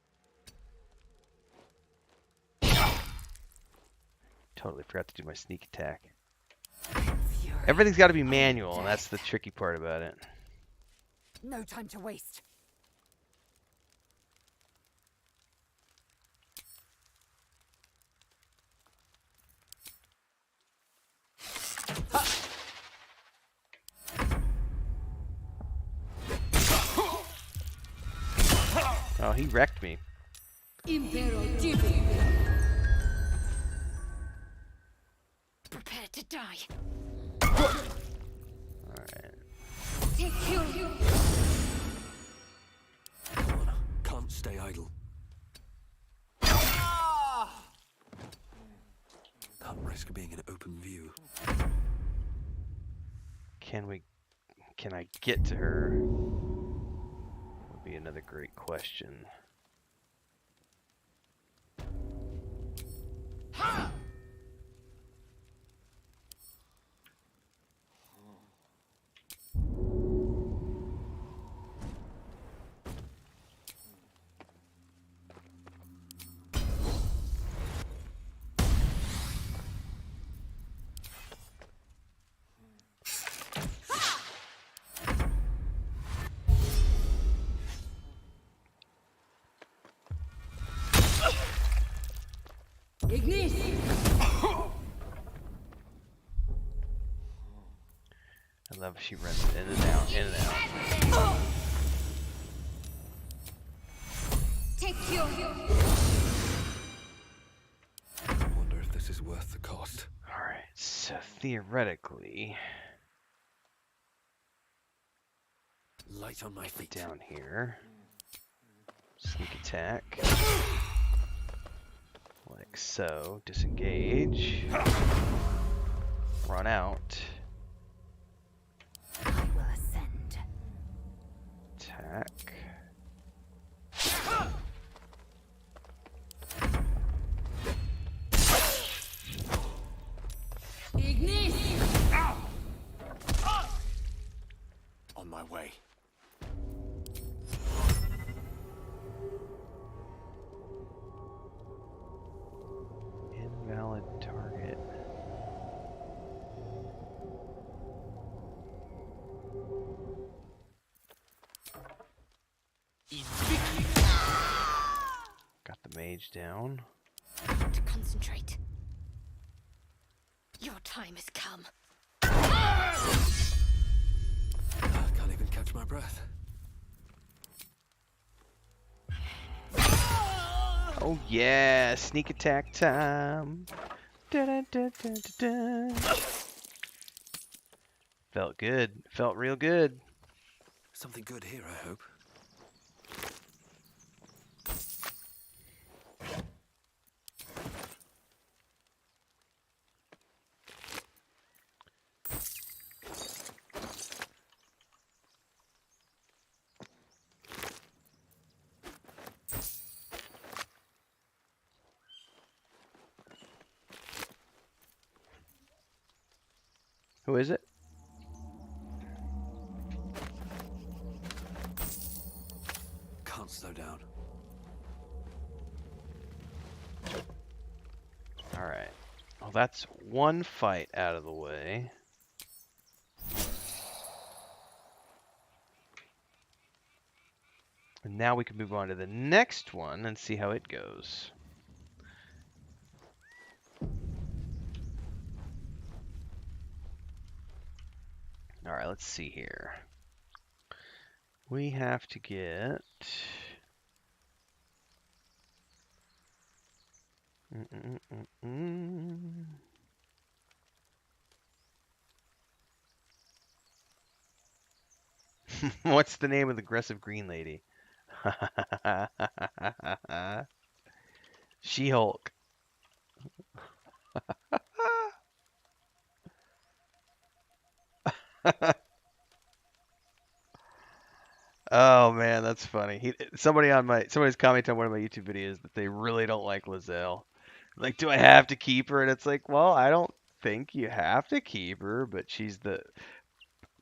Totally forgot to do my sneak attack. Everything's got to be manual, and that's the tricky part about it. No time to waste. Oh, he wrecked me. Prepare to die. Alright. Come on, can't stay idle. Can't risk being in open view. Can I get to her? Would be another great question. I love she runs in and out, in and out. I wonder if this is worth the cost. Alright, So theoretically, Light on my feet. down here, sneak attack, like so, disengage, run out, I will ascend. attack. On my way. Invalid target. Got the mage down. To concentrate. Your time has come. Can't even catch my breath. Oh yeah, sneak attack time. Da-da-da-da-da-da. Felt good. Felt real good. Something good here, I hope. Who is it? Can't slow down. Alright. Well, that's one fight out of the way. And now we can move on to the next one and see how it goes. Alright, let's see here. We have to get... What's the name of the aggressive green lady? She-Hulk. Oh man, that's funny. Somebody's commenting on one of my YouTube videos that they really don't like Lizelle. Like, do I have to keep her? And it's like, well, I don't think you have to keep her, but she's the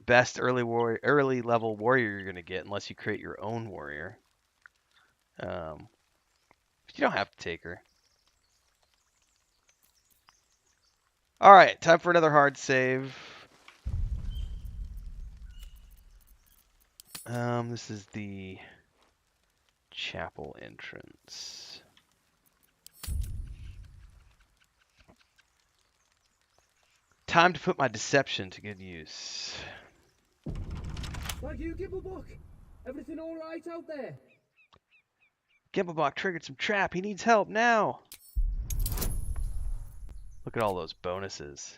best early level warrior you're gonna get unless you create your own warrior. But you don't have to take her. All right, time for another hard save. This is the chapel entrance. Time to put my deception to good use. Like you, Gibblebuck? Everything all right out there? Gibblebuck triggered some trap. He needs help now. Look at all those bonuses.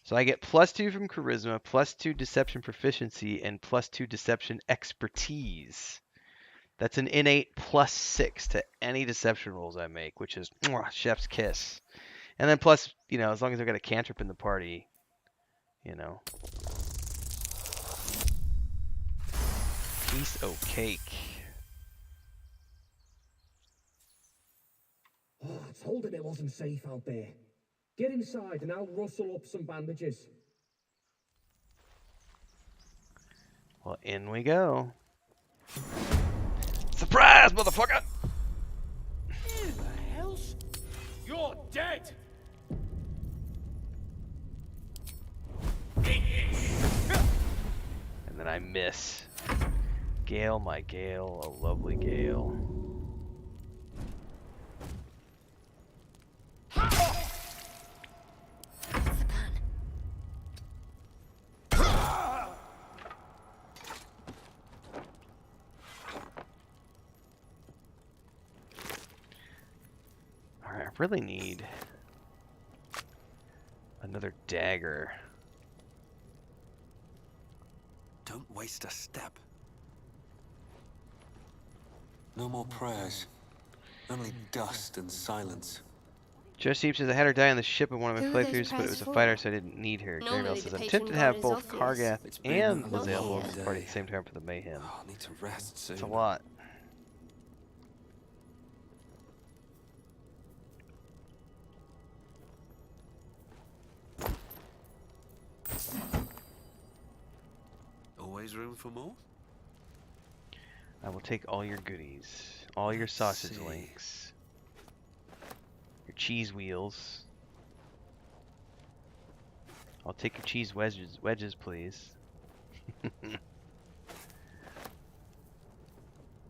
So I get +2 from charisma, +2 deception proficiency, and +2 deception expertise. That's an innate +6 to any deception rolls I make, which is chef's kiss. And then plus, you know, as long as I've got a cantrip in the party, you know. Piece of cake. Oh, I told him it wasn't safe out there. Get inside and I'll rustle up some bandages. Well, in we go. Surprise, motherfucker! Who the hell's... You're dead! And then I miss. Gale, my Gale, a lovely Gale. Alright, I really need Another dagger. Don't waste a step. No more prayers. Only dust and silence. Joseep says I had her die on the ship in one of my Who are those playthroughs, but it prayers was a for? fighter, so I didn't need her. Normally Gale the says I'm patron tempted to have god is both obvious. Kargath It's been and a Lae'zel long both day. party at the same time for the mayhem. Oh, I'll need to rest soon. It's a lot. Always room for more? I will take all your goodies, all your sausage see. links, your cheese wheels. I'll take your cheese wedges, please.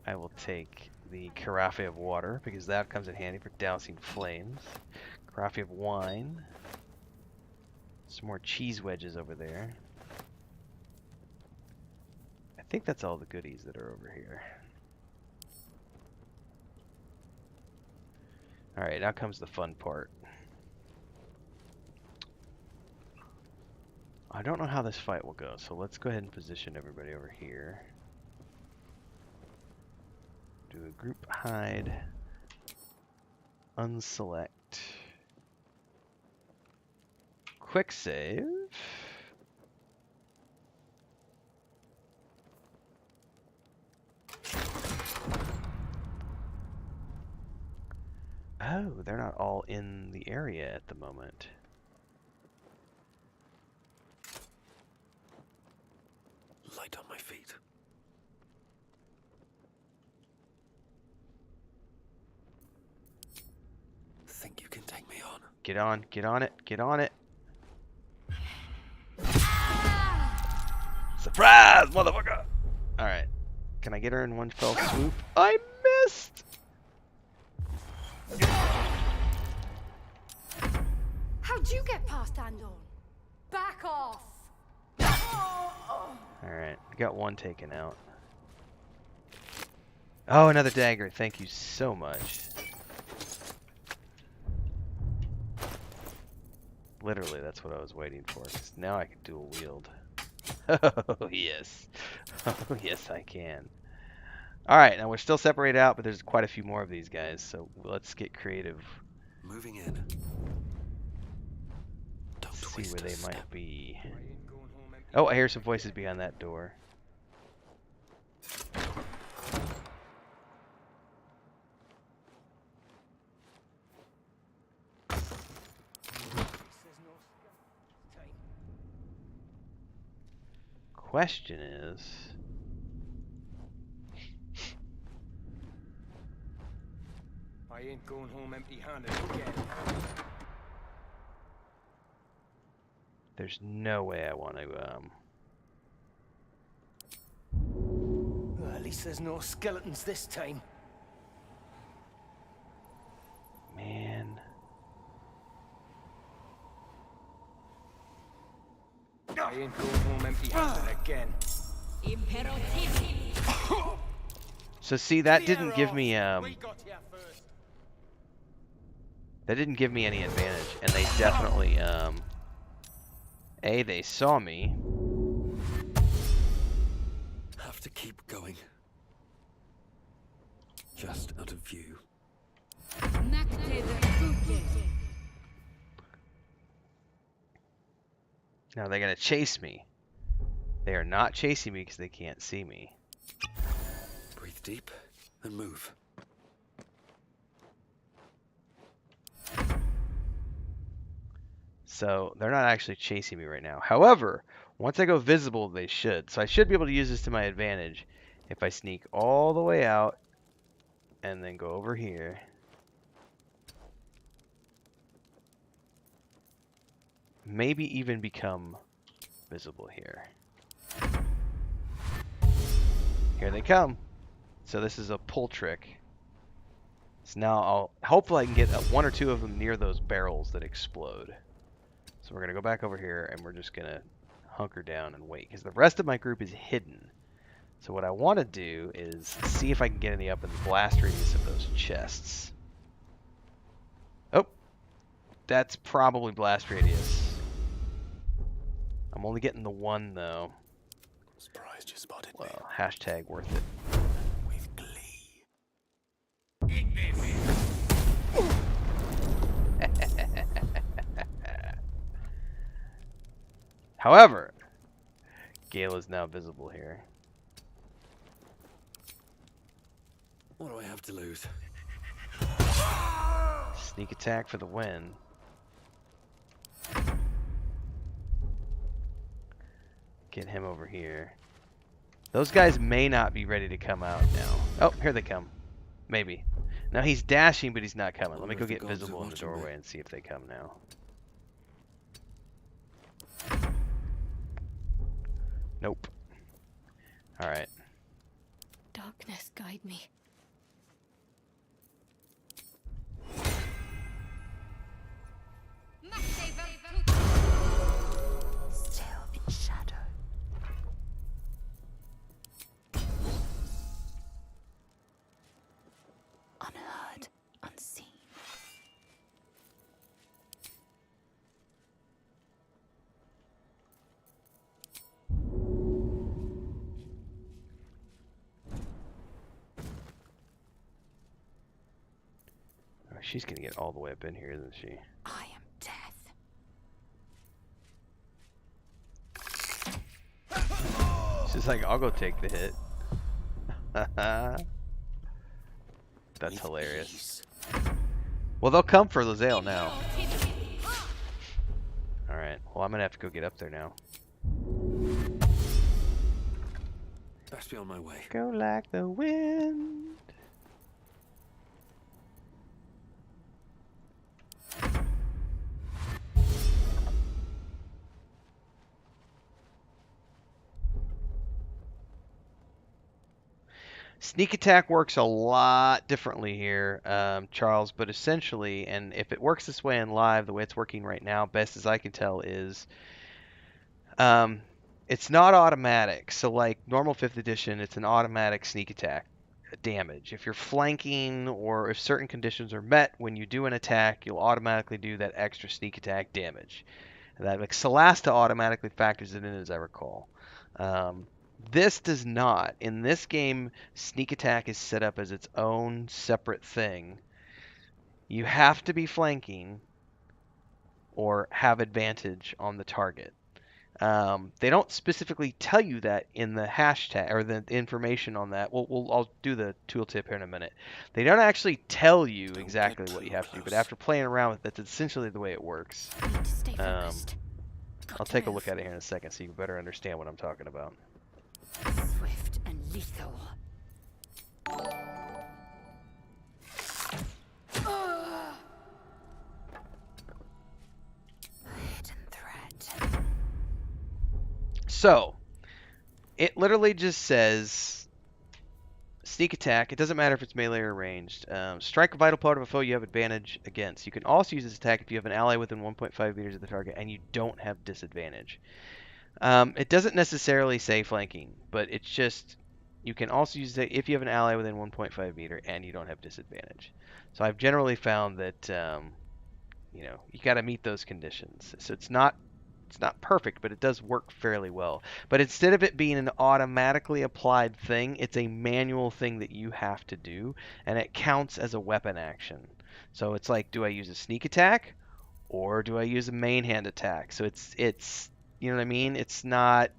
I will take the carafe of water because that comes in handy for dousing flames. Carafe of wine. Some more cheese wedges over there. I think that's all the goodies that are over here. Alright, now comes the fun part. I don't know how this fight will go, so let's go ahead and position everybody over here. Do a group hide. Unselect. Quick save. Oh, they're not all in the area at the moment. Light on my feet. Think you can take me on? Get on it, get on it. Surprise, motherfucker! Alright. Can I get her in one fell swoop? I missed! How'd you get past Andor? Back off! Alright, got one taken out. Oh, another dagger. Thank you so much. Literally, that's what I was waiting for. 'Cause now I can dual wield. Oh, yes. Oh, yes, I can. Alright, now we're still separated out, but there's quite a few more of these guys, so let's get creative. Moving in. Don't See waste where a they step. might be. Oh, I hear some voices behind that door. Question is, I ain't going home empty-handed again. there's no way I want to, Well, at least there's no skeletons this time. man. I ain't going home empty-handed again. So see, that didn't give me, We got here first. that didn't give me any advantage, and they definitely, A, they saw me. Have to keep going. Just out of view. Now they're gonna chase me. They are not chasing me because they can't see me. Breathe deep and move. So they're not actually chasing me right now. However, once I go visible, they should. So I should be able to use this to my advantage if I sneak all the way out and then go over here. Maybe even become visible here. Here they come. So this is a pull trick. So now hopefully I can get one or two of them near those barrels that explode. So we're going to go back over here and we're just going to hunker down and wait because the rest of my group is hidden. So what I want to do is see if I can get any up in the blast radius of those chests. Oh, that's probably blast radius. I'm only getting the one though. Surprised you spotted me. Well, hashtag worth it. With glee. However, Gale is now visible here. What do I have to lose? Sneak attack for the win. Get him over here. Those guys may not be ready to come out now. Oh, here they come. Maybe. Now he's dashing, but he's not coming. Let me go get visible in the doorway and see if they come now. Nope. Alright. Darkness, guide me. Still in shadow. Unheard, unseen. Oh, she's gonna get all the way up in here, isn't she? I am death. She's like, I'll go take the hit. That's hilarious. Well, they'll come for Lizelle now. Alright, well, I'm gonna have to go get up there now. Best be on my way. Go like the wind. Sneak attack works a lot differently here, Charles, but essentially, and if it works this way in live, the way it's working right now, best as I can tell, is it's not automatic. So like normal 5th edition, it's an automatic sneak attack damage. If you're flanking or if certain conditions are met, when you do an attack, you'll automatically do that extra sneak attack damage. And that, like, Solasta automatically factors it in, as I recall. This does not. In this game, sneak attack is set up as its own separate thing. You have to be flanking or have advantage on the target. They don't specifically tell you that in the hashtag or the information on that. I'll do the tooltip here in a minute. They don't actually tell you exactly what you have to do, but after playing around with it, that's essentially the way it works. I'll take a look at it here in a second so you better understand what I'm talking about. Swift and lethal. Hidden threat. So, it literally just says sneak attack. It doesn't matter if it's melee or ranged. Strike a vital part of a foe you have advantage against. You can also use this attack if you have an ally within 1.5 meters of the target and you don't have disadvantage. It doesn't necessarily say flanking, but it's just you can also use it if you have an ally within 1.5 meter and you don't have disadvantage. So I've generally found that you got to meet those conditions. So it's not perfect, but it does work fairly well. But instead of it being an automatically applied thing, it's a manual thing that you have to do, and it counts as a weapon action. So it's like, do I use a sneak attack or do I use a main hand attack? So it's you know what I mean? It's not,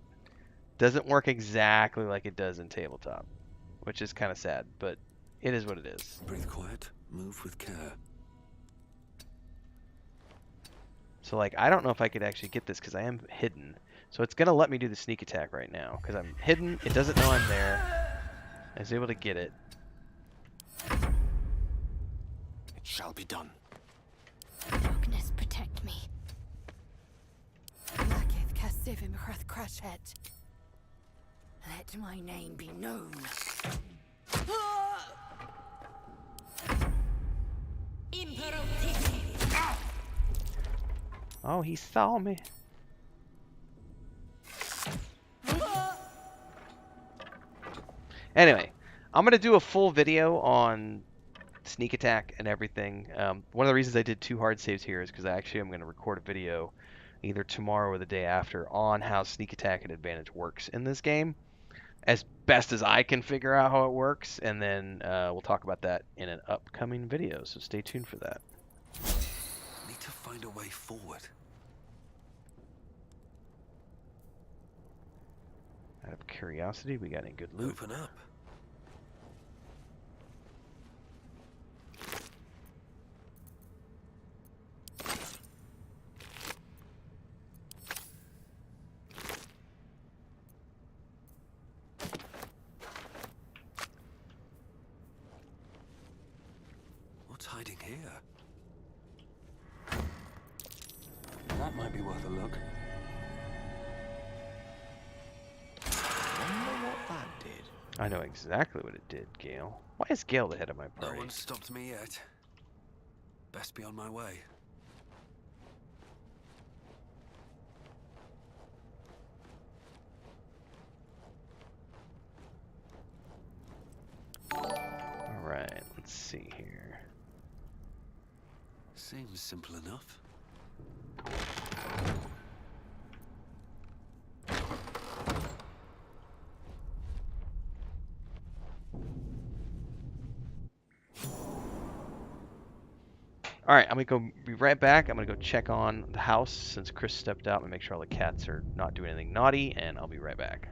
doesn't work exactly like it does in tabletop, which is kind of sad, but it is what it is. Breathe quiet, move with care. So like, I don't know if I could actually get this because I am hidden. So it's gonna let me do the sneak attack right now because I'm hidden. It doesn't know I'm there. I was able to get it. It shall be done. Darkness, protect me. Let my name be known. Oh, he saw me. Anyway, I'm gonna do a full video on sneak attack and everything. One of the reasons I did 2 hard saves here is because I'm gonna record a video either tomorrow or the day after on how sneak attack and advantage works in this game, as best as I can figure out how it works, and then we'll talk about that in an upcoming video, so stay tuned for that. Need to find a way forward. Out of curiosity, we got any good loot? Open up. What's hiding here? That might be worth a look. I know exactly what it did, Gale. Why is Gale the head of my party? No one stopped me yet. Best be on my way. Alright, let's see here. Seems simple enough. Alright, I'm gonna be right back. I'm gonna go check on the house since Chris stepped out and make sure all the cats are not doing anything naughty, and I'll be right back.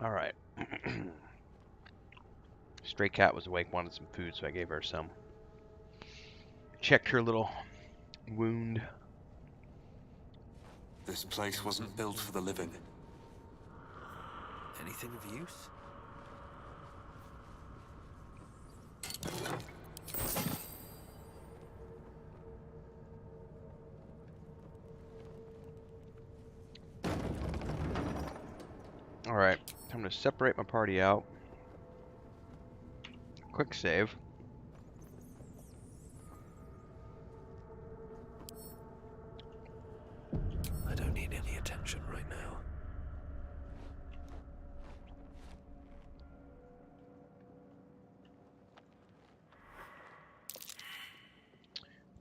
All right. Stray cat was awake, wanted some food, so I gave her some. Checked her little wound. This place wasn't built for the living. Anything of use? Alright, time to separate my party out. Quick save. I don't need any attention right now.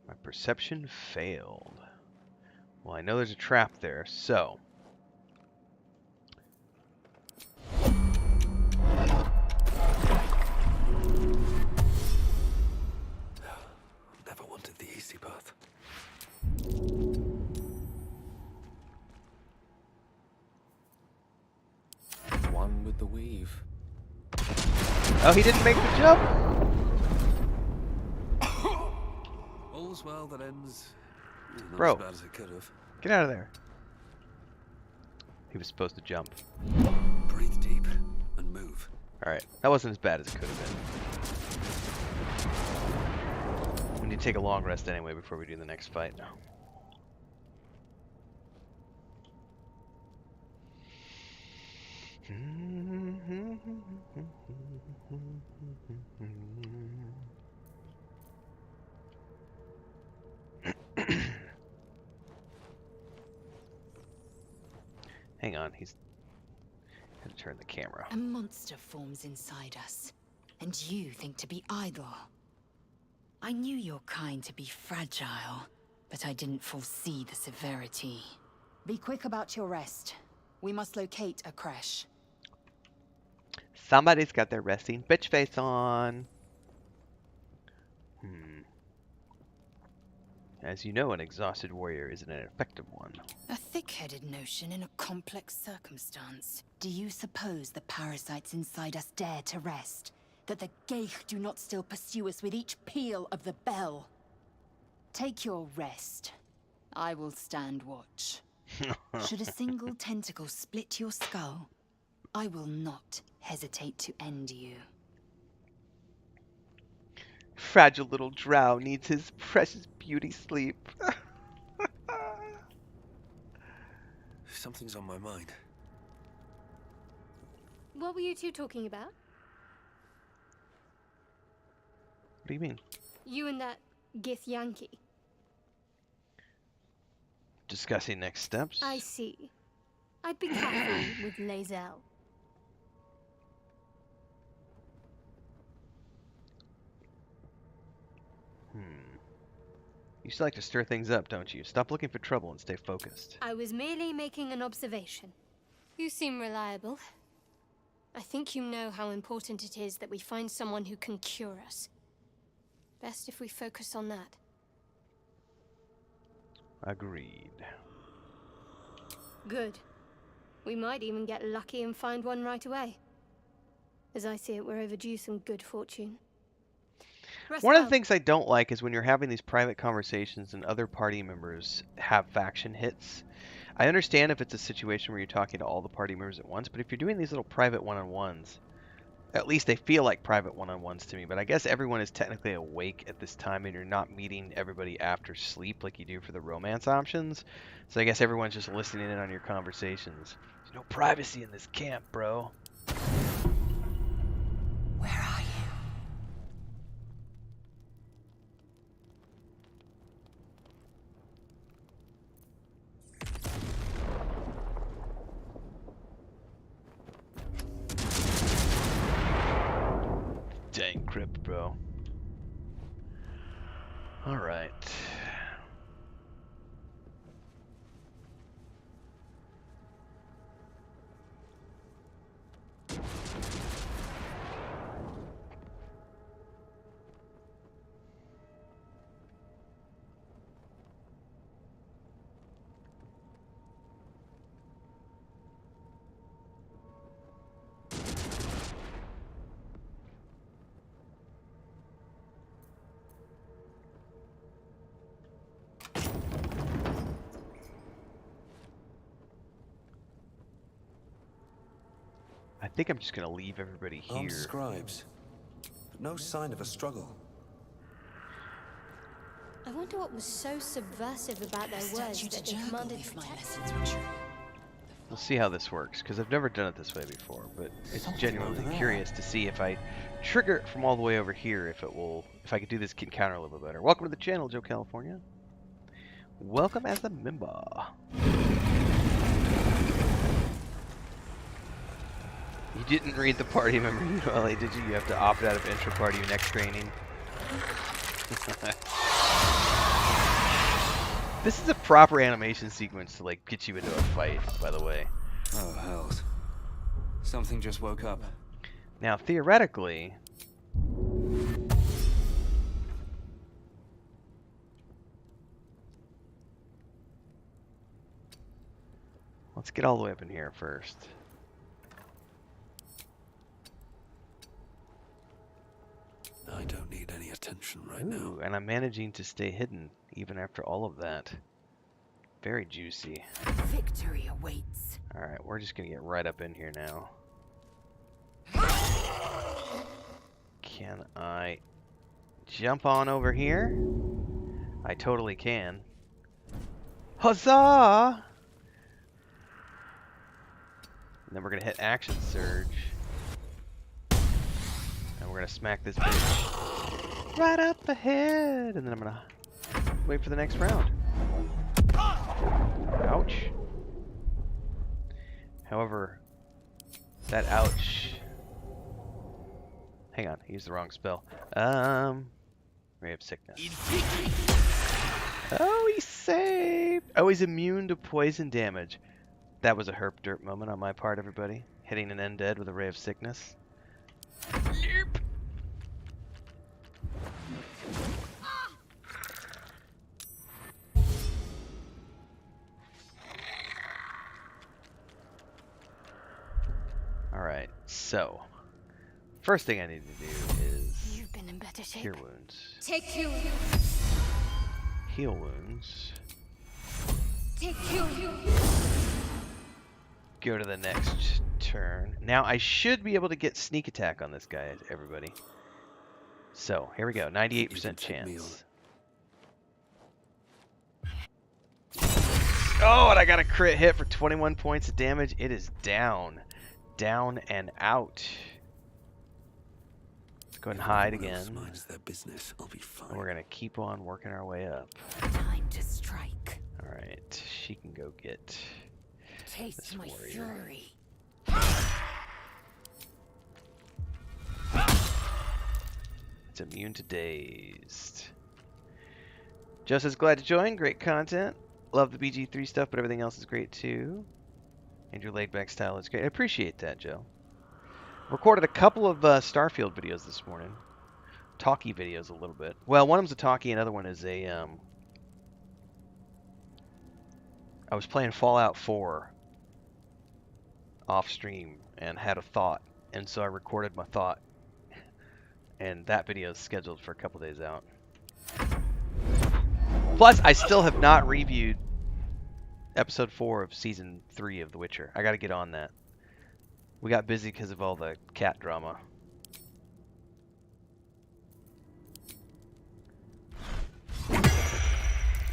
My perception failed. Well, I know there's a trap there, so... Never wanted the easy path. One with the weave. Oh, he didn't make the jump! All's well that ends not Bro. as bad as it could have. Get out of there. He was supposed to jump. Breathe deep and move. Alright, that wasn't as bad as it could have been. We need to take a long rest anyway before we do the next fight. Hang on, he's had to turn the camera. A monster forms inside us, and you think to be idle. I knew your kind to be fragile, but I didn't foresee the severity. Be quick about your rest. We must locate a creche. Somebody's got their resting bitch face on. As you know, an exhausted warrior is an ineffective one. A thick-headed notion in a complex circumstance. Do you suppose the parasites inside us dare to rest? That the Gale do not still pursue us with each peal of the bell? Take your rest. I will stand watch. Should a single tentacle split your skull, I will not hesitate to end you. Fragile little drow needs his precious beauty sleep. Something's on my mind. What were you two talking about? What do you mean? You and that Gith Yankee. Discussing next steps? I see. I'd be careful with Lae'zel. You still like to stir things up, don't you? Stop looking for trouble and stay focused. I was merely making an observation. You seem reliable. I think you know how important it is that we find someone who can cure us. Best if we focus on that. Agreed. Good. We might even get lucky and find one right away. As I see it, we're overdue some good fortune. One of the things I don't like is when you're having these private conversations and other party members have faction hits. I understand if it's a situation where you're talking to all the party members at once, but if you're doing these little private one-on-ones, at least they feel like private one-on-ones to me, but I guess everyone is technically awake at this time and you're not meeting everybody after sleep like you do for the romance options. So I guess everyone's just listening in on your conversations. There's no privacy in this camp, bro. Where are you? Dang crypt, bro. Alright. I think I'm just gonna leave everybody here. Armed scribes, but no sign of a struggle. I wonder what was so subversive about their words that they commanded protection. We'll see how this works, because I've never done it this way before, but it's genuinely curious to see if I trigger it from all the way over here, if I could do this encounter a little bit better. Welcome to the channel, Joe California. Welcome as a member. You didn't read the party member ULA, did you? You have to opt out of intro party next training. This is a proper animation sequence to like get you into a fight, by the way. Oh, hells. Something just woke up. Now, theoretically... Let's get all the way up in here first. I don't need any attention right now. And I'm managing to stay hidden, even after all of that. Very juicy. Victory awaits. Alright, we're just gonna get right up in here now. Can I jump on over here? I totally can. Huzzah! And then we're gonna hit action surge. And we're gonna smack this bitch right up the head. And then I'm gonna wait for the next round. Ouch. However, that ouch. Hang on, I used the wrong spell. Ray of Sickness. Oh, he's saved! Oh, he's immune to poison damage. That was a herp derp moment on my part, everybody. Hitting an undead with a Ray of Sickness. Nope. Alright, so first thing I need to do is You've been in better shape. cure wounds. Take heal. Heal wounds. Take heal. Go to the next turn. Now I should be able to get sneak attack on this guy, everybody. So here we go, 98% chance. Oh, and I got a crit hit for 21 points of damage. It is down. Down and out. Let's go ahead and hide again. Minds their business. I'll be fine. And we're gonna keep on working our way up. Time to strike. All right, she can go get Taste this my warrior. fury. It's immune to dazed. Joe says glad to join. Great content. Love the BG3 stuff, but everything else is great too. And your laid-back style is great. I appreciate that, Joe. Recorded a couple of Starfield videos this morning. Talkie videos a little bit. Well, one of them's a talkie, another one is a... I was playing Fallout 4 off stream and had a thought, and so I recorded my thought. And that video is scheduled for a couple days out. Plus, I still have not reviewed episode 4 of season 3 of The Witcher. I gotta get on that. We got busy because of all the cat drama.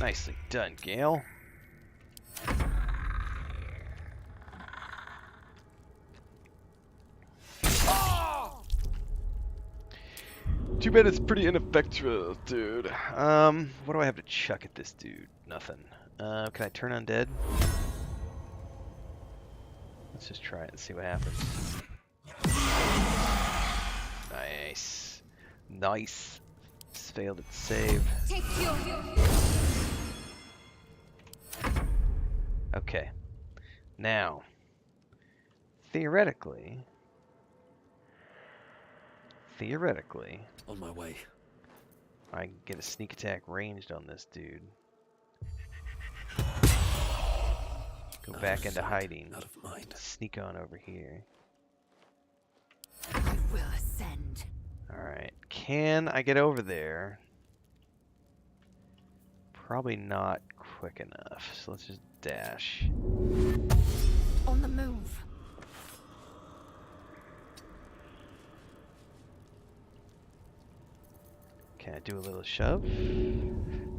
Nicely done, Gale. Too bad it's pretty ineffectual, dude. What do I have to chuck at this dude? Nothing. Can I turn undead? Let's just try it and see what happens. Nice. Nice. Just failed its save. Okay. Now, theoretically, on my way. I can get a sneak attack ranged on this dude. Go back into hiding. Out of mind. Sneak on over here. I will ascend. Alright. Can I get over there? Probably not quick enough. So let's just dash. On the move. do a little shove.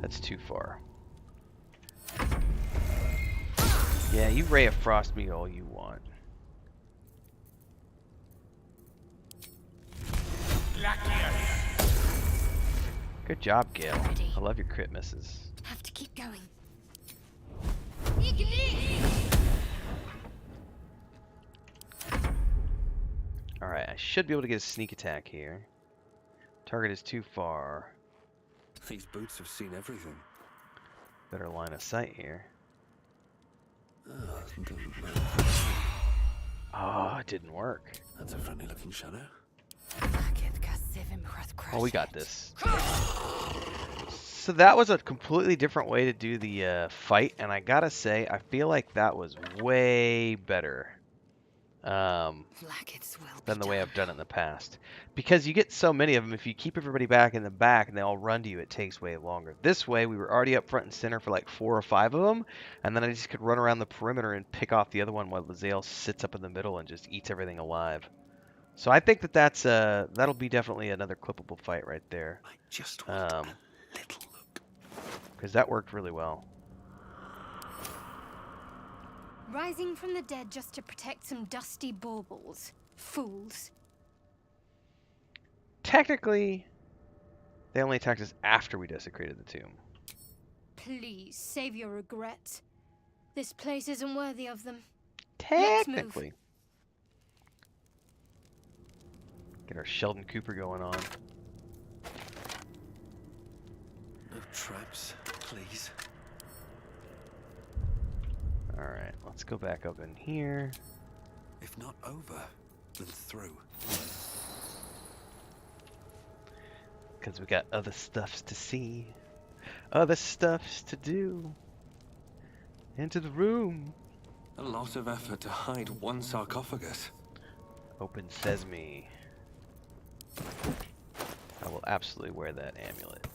That's too far. Yeah, you Ray of Frost me all you want. Good job, Gale. I love your crit misses. Have to keep going. Alright, I should be able to get a sneak attack here. Target is too far. These boots have seen everything. Better line of sight here. Doesn't matter. Oh, it didn't work. That's a friendly looking shadow. Oh, we got this. So that was a completely different way to do the fight, and I gotta say, I feel like that was way better than the way I've done it in the past. Because you get so many of them, if you keep everybody back in the back and they all run to you, it takes way longer. This way, we were already up front and center for like 4 or 5 of them, and then I just could run around the perimeter and pick off the other one while Lae'zel sits up in the middle and just eats everything alive. So I think that that'll be definitely another clippable fight right there. I just want a little look. Because that worked really well. Rising from the dead just to protect some dusty baubles. Fools. Technically, they only attacked us after we desecrated the tomb. Please, save your regrets. This place isn't worthy of them. Technically. Get our Sheldon Cooper going on. No traps, please. Alright, let's go back up in here. If not over, then through. Because we got other stuffs to see. Other stuffs to do. Into the room. A lot of effort to hide one sarcophagus. Open sesame. I will absolutely wear that amulet.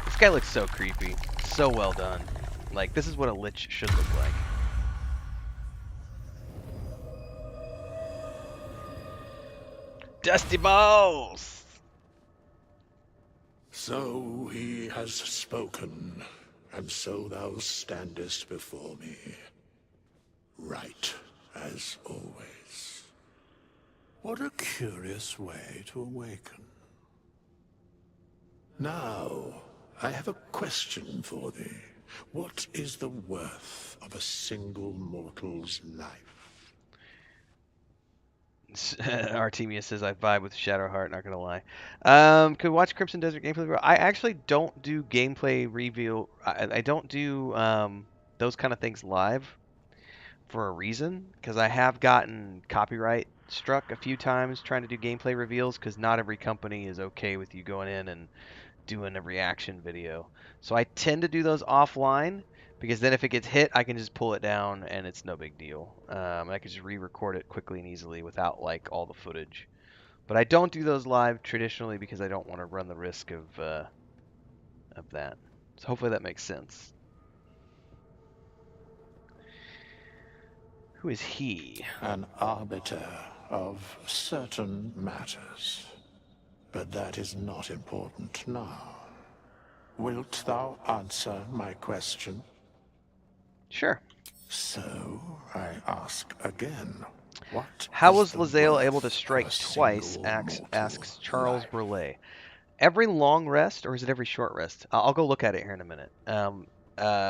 This guy looks so creepy. So well done. Like, this is what a Lich should look like. Dusty balls! So he has spoken, and so thou standest before me. Right, as always. What a curious way to awaken. Now, I have a question for thee. What is the worth of a single mortal's life? Artemia says I vibe with Shadowheart, not gonna lie. Could we watch Crimson Desert gameplay reveal? I actually don't do gameplay reveal. I don't do those kind of things live for a reason, because I have gotten copyright struck a few times trying to do gameplay reveals, because not every company is okay with you going in and doing a reaction video. So I tend to do those offline, because then if it gets hit, I can just pull it down and it's no big deal. I can just re-record it quickly and easily without like all the footage. But I don't do those live traditionally because I don't want to run the risk of that. So hopefully that makes sense. Who is he? An arbiter of certain matters. But that is not important now. Wilt thou answer my question? Sure. So, I ask again, what How is was the Lae'zel worth able to of strike a twice, single asks mortal's Charles life? Burleigh. Every long rest, or is it every short rest? I'll go look at it here in a minute.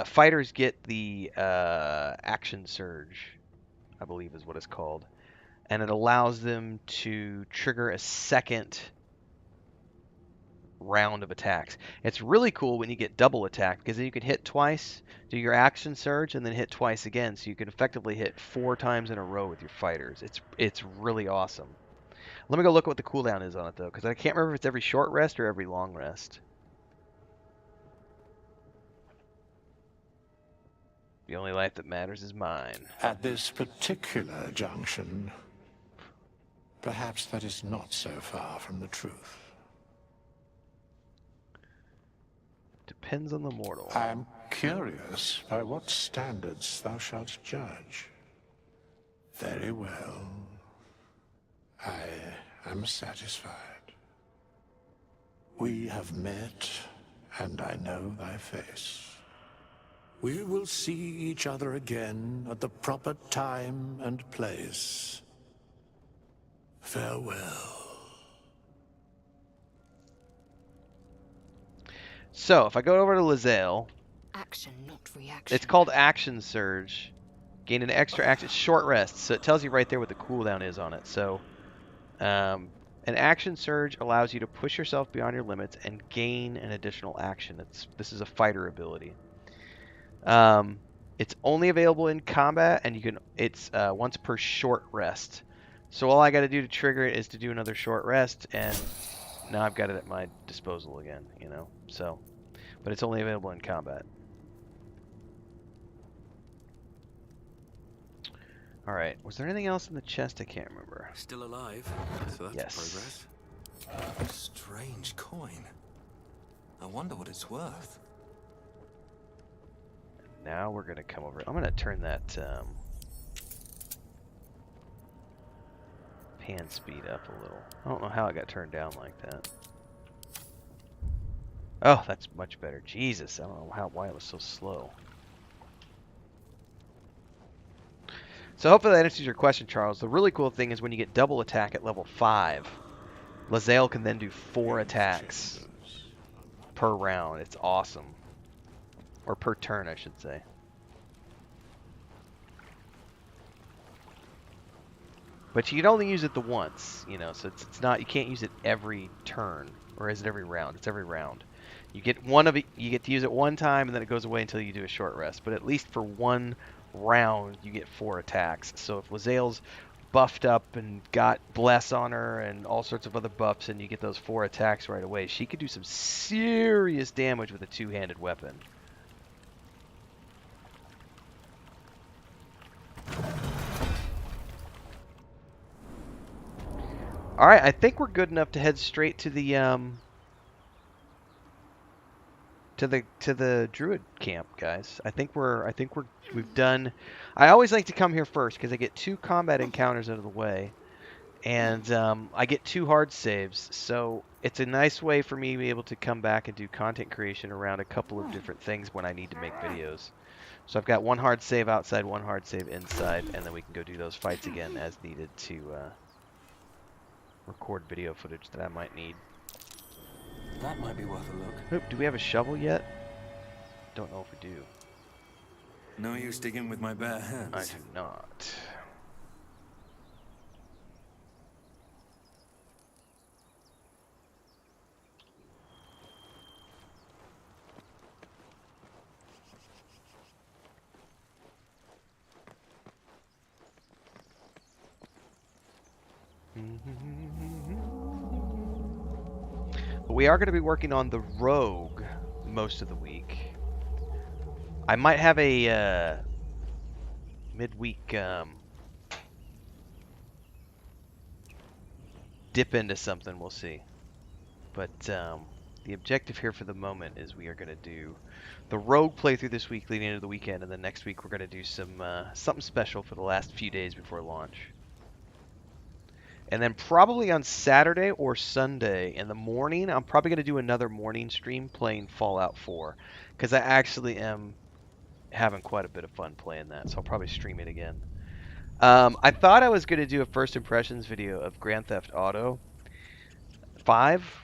Fighters get the action surge, I believe is what it's called. And it allows them to trigger a second round of attacks. It's really cool when you get double attack, because then you can hit twice, do your action surge, and then hit twice again, so you can effectively hit 4 times in a row with your fighters. It's really awesome. Let me go look at what the cooldown is on it, though, because I can't remember if it's every short rest or every long rest. The only life that matters is mine. At this particular junction, perhaps that is not so far from the truth. Depends on the mortal. I am curious by what standards thou shalt judge. Very well. I am satisfied. We have met, and I know thy face. We will see each other again at the proper time and place. Farewell. So, if I go over to Lae'zel, Action, not reaction. it's called Action Surge. Gain an extra action, short rest. So it tells you right there what the cooldown is on it. So, an Action Surge allows you to push yourself beyond your limits and gain an additional action. This is a fighter ability. It's only available in combat, and it's once per short rest. So all I got to do to trigger it is to do another short rest, and now I've got it at my disposal again, you know. So, but it's only available in combat. All right. Was there anything else in the chest? I can't remember. Still alive, so that's Yes. progress. Strange coin. I wonder what it's worth. Now we're gonna come over. I'm gonna turn that pan speed up a little. I don't know how it got turned down like that. Oh, that's much better. Jesus, I don't know why it was so slow. So hopefully that answers your question, Charles. The really cool thing is when you get double attack at level 5, Lae'zel can then do 4 attacks per round. It's awesome. Or per turn, I should say. But you can only use it the once, you know, so it's not, you can't use it every turn, or is it every round? It's every round. You get you get to use it one time, and then it goes away until you do a short rest. But at least for one round, you get 4 attacks. So if Lae'zel's buffed up and got Bless on her and all sorts of other buffs, and you get those 4 attacks right away, she could do some serious damage with a two-handed weapon. All right, I think we're good enough to head straight to the druid camp, guys. I think we've done. I always like to come here first because I get 2 combat encounters out of the way, and I get 2 hard saves. So it's a nice way for me to be able to come back and do content creation around a couple of different things when I need to make videos. So I've got 1 hard save outside, 1 hard save inside, and then we can go do those fights again as needed to record video footage that I might need. That might be worth a look. Oop, do we have a shovel yet? Don't know if we do. No use digging with my bare hands. I do not. But we are going to be working on the Rogue most of the week. I might have a midweek dip into something, we'll see. But the objective here for the moment is we are going to do the Rogue playthrough this week leading into the weekend, and then next week we're going to do some something special for the last few days before launch. And then probably on Saturday or Sunday in the morning, I'm probably going to do another morning stream playing Fallout 4. Because I actually am having quite a bit of fun playing that, so I'll probably stream it again. I thought I was going to do a first impressions video of Grand Theft Auto 5.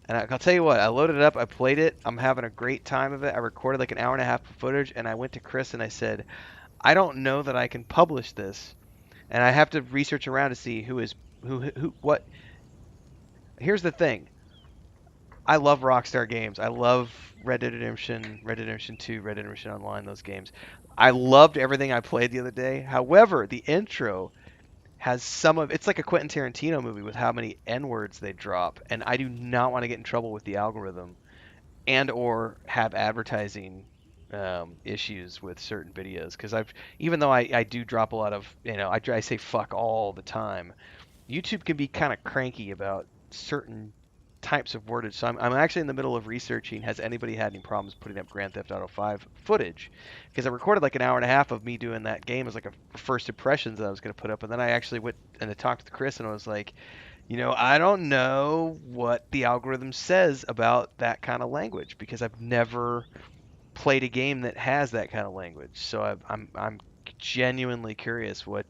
And I'll tell you what, I loaded it up, I played it, I'm having a great time of it. I recorded like an hour and a half of footage, and I went to Chris and I said, I don't know that I can publish this. And I have to research around to see what. Here's the thing. I love Rockstar games. I love Red Dead Redemption, Red Dead Redemption 2, Red Dead Redemption Online, those games. I loved everything I played the other day. However, the intro has it's like a Quentin Tarantino movie with how many N-words they drop, and I do not want to get in trouble with the algorithm and or have advertising issues with certain videos, because even though I do drop a lot of, I say fuck all the time, YouTube can be kind of cranky about certain types of wordage. So I'm actually in the middle of researching, has anybody had any problems putting up Grand Theft Auto 5 footage? Because I recorded like an hour and a half of me doing that game as like a first impressions that I was going to put up, and then I actually went and I talked to Chris and I was like, I don't know what the algorithm says about that kind of language, because I've never played a game that has that kind of language. So I'm genuinely curious what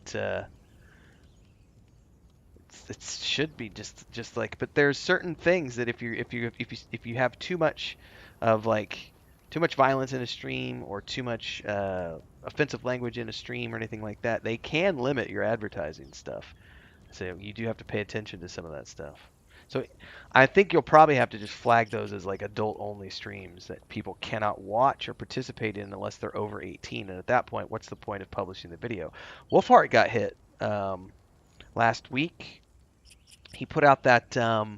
it should be just like. But there's certain things that if you have too much of like too much violence in a stream, or too much offensive language in a stream or anything like that, they can limit your advertising stuff. So you do have to pay attention to some of that stuff. So I think you'll probably have to just flag those as like adult-only streams that people cannot watch or participate in unless they're over 18. And at that point, what's the point of publishing the video? Wolfheart got hit last week. He put out that I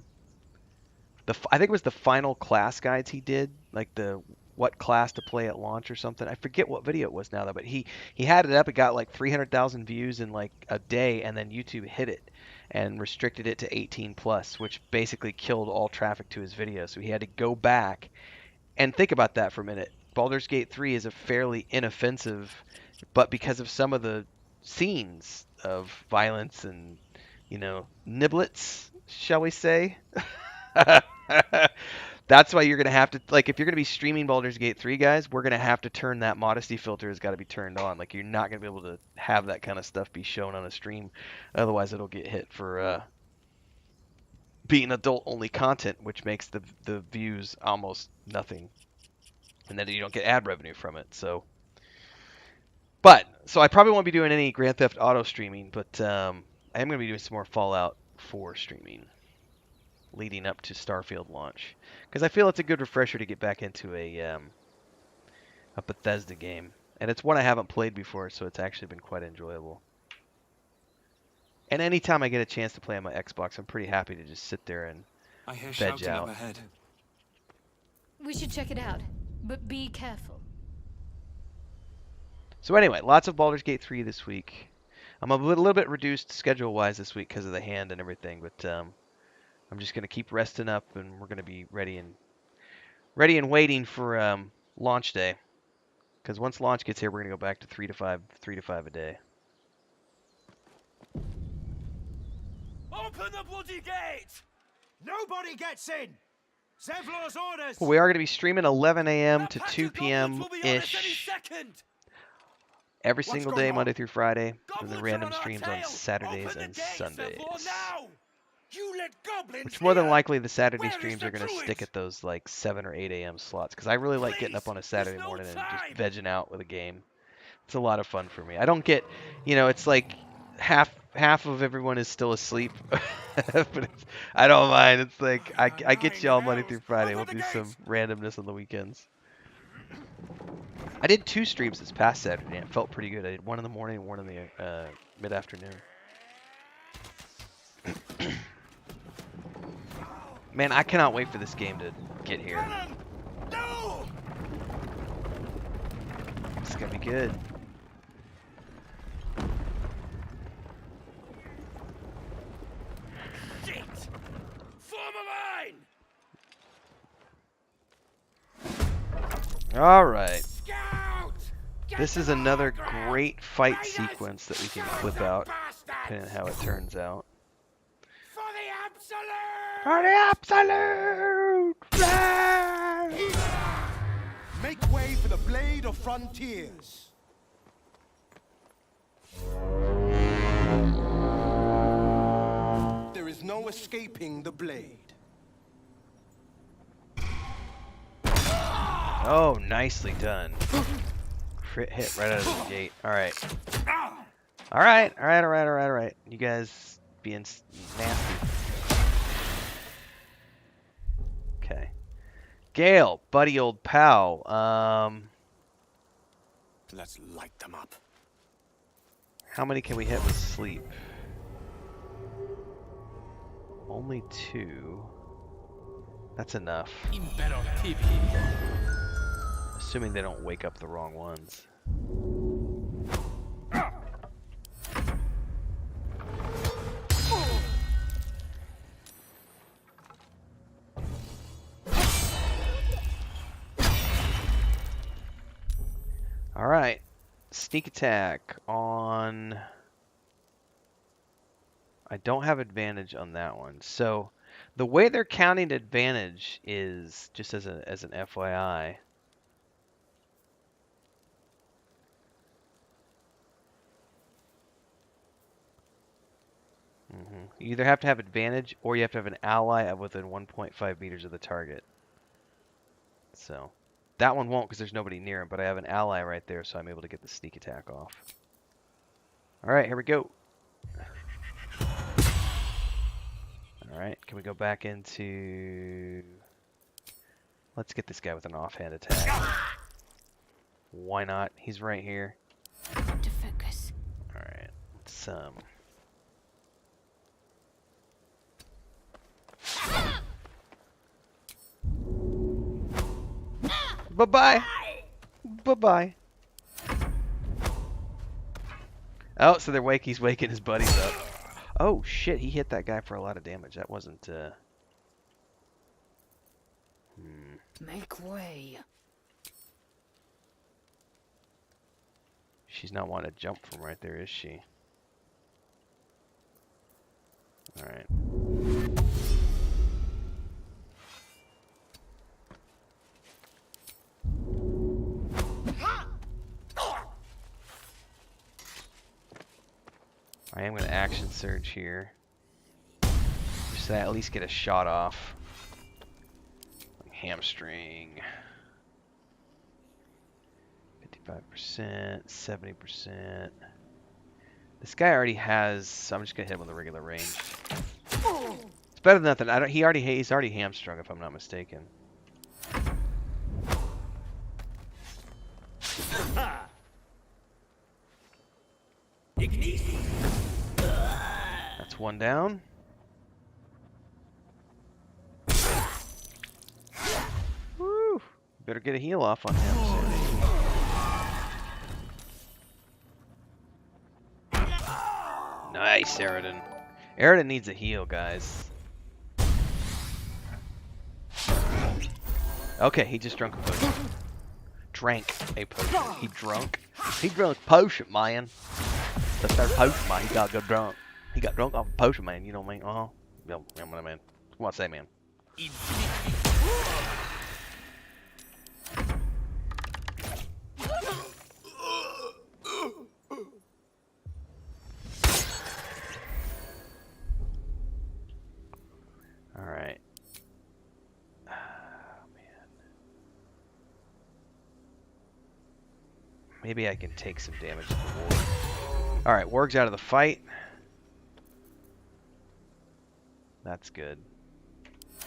think it was the final class guides he did, like the what class to play at launch or something. I forget what video it was now though, but he had it up. It got like 300,000 views in like a day, and then YouTube hit it and restricted it to 18 plus, which basically killed all traffic to his video. So he had to go back and think about that for a minute. Baldur's Gate 3 is a fairly inoffensive, but because of some of the scenes of violence and niblets, shall we say? That's why you're going to have to, like, if you're going to be streaming Baldur's Gate 3, guys, we're going to have to turn that modesty filter, has got to be turned on. Like, you're not going to be able to have that kind of stuff be shown on a stream. Otherwise, it'll get hit for being adult-only content, which makes the views almost nothing. And then you don't get ad revenue from it. So I probably won't be doing any Grand Theft Auto streaming, but I am going to be doing some more Fallout 4 streaming leading up to Starfield launch, because I feel it's a good refresher to get back into a Bethesda game, and it's one I haven't played before, so it's actually been quite enjoyable. And anytime I get a chance to play on my Xbox, I'm pretty happy to just sit there and veg out. We should check it out, but be careful. So anyway, lots of Baldur's Gate 3 this week. I'm a little bit reduced schedule-wise this week because of the hand and everything, but I'm just going to keep resting up, and we're going to be ready and waiting for launch day. Because once launch gets here, we're going to go back to 3 to 5 a day. Open the bloody gate! Nobody gets in! Zevlor's orders! Well, we are going to be streaming 11 a.m. to 2 p.m.-ish. Every single day, Monday through Friday, with the random streams on Saturdays and Sundays. Which more than likely the Saturday streams are going to stick at those like 7 or 8 a.m. slots, because I really like getting up on a Saturday morning and just vegging out with a game. It's a lot of fun for me. I don't get, it's like half of everyone is still asleep, but I don't mind. It's like I get y'all Monday through Friday. We'll do some randomness on the weekends. I did 2 streams this past Saturday, and it felt pretty good. I did one in the morning and one in the mid-afternoon. Man, I cannot wait for this game to get here. No! It's gonna be good. Shit! Form a line! Alright. This is another great fight sequence that we can clip out, depending on how it turns out. For the absolute! Make way for the Blade of Frontiers. There is no escaping the blade. Oh, nicely done. Crit hit right out of the gate. Alright. Alright. You guys being nasty. Okay. Gale, buddy old pal. Let's light them up. How many can we hit with sleep? Only 2. That's enough. Assuming they don't wake up the wrong ones. Alright. Sneak attack on... I don't have advantage on that one. So the way they're counting advantage is, just as an FYI, you either have to have advantage or you have to have an ally within 1.5 meters of the target. So that one won't because there's nobody near him, but I have an ally right there, so I'm able to get the sneak attack off. Alright, here we go. Alright, can we go back into... Let's get this guy with an offhand attack. Why not? He's right here. To focus. Alright, let's Bye-bye! Bye-bye. Oh, so he's waking his buddies up. Oh, shit, he hit that guy for a lot of damage. That wasn't, Make way. She's not wanting to jump from right there, is she? Alright. I am going to action surge here. Just so I at least get a shot off. Hamstring. 55%, 70%. This guy already has, so I'm just going to hit him with a regular range. It's better than nothing. He's already hamstrung if I'm not mistaken. That's one down. Woo! Better get a heal off on him. Nice, Aridin. Aridin needs a heal, guys. Okay, he just drank a potion. Drank a potion. He drunk potion, man. That's our potion, man. He got good drunk. He got drunk off a potion, man. You know what I mean? Uh-huh. Yeah, what I mean. What I say, man? Alright. Oh, man. Maybe I can take some damage to the Warg. Alright, Warg's out of the fight. That's good.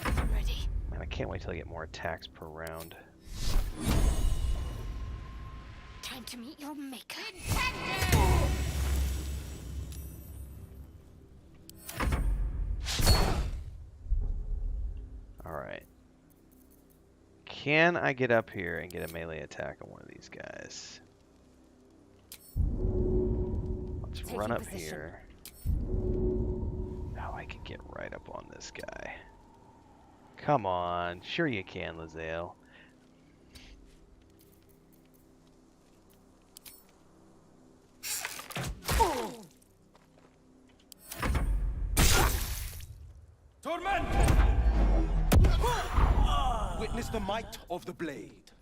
I'm ready. Man, I can't wait till I get more attacks per round. Time to meet your maker. Alright. Can I get up here and get a melee attack on one of these guys? Let's run up here. Oh, I can get right up on this guy. Come on. Sure you can, Lae'zel. Torment! Witness the might of the blade.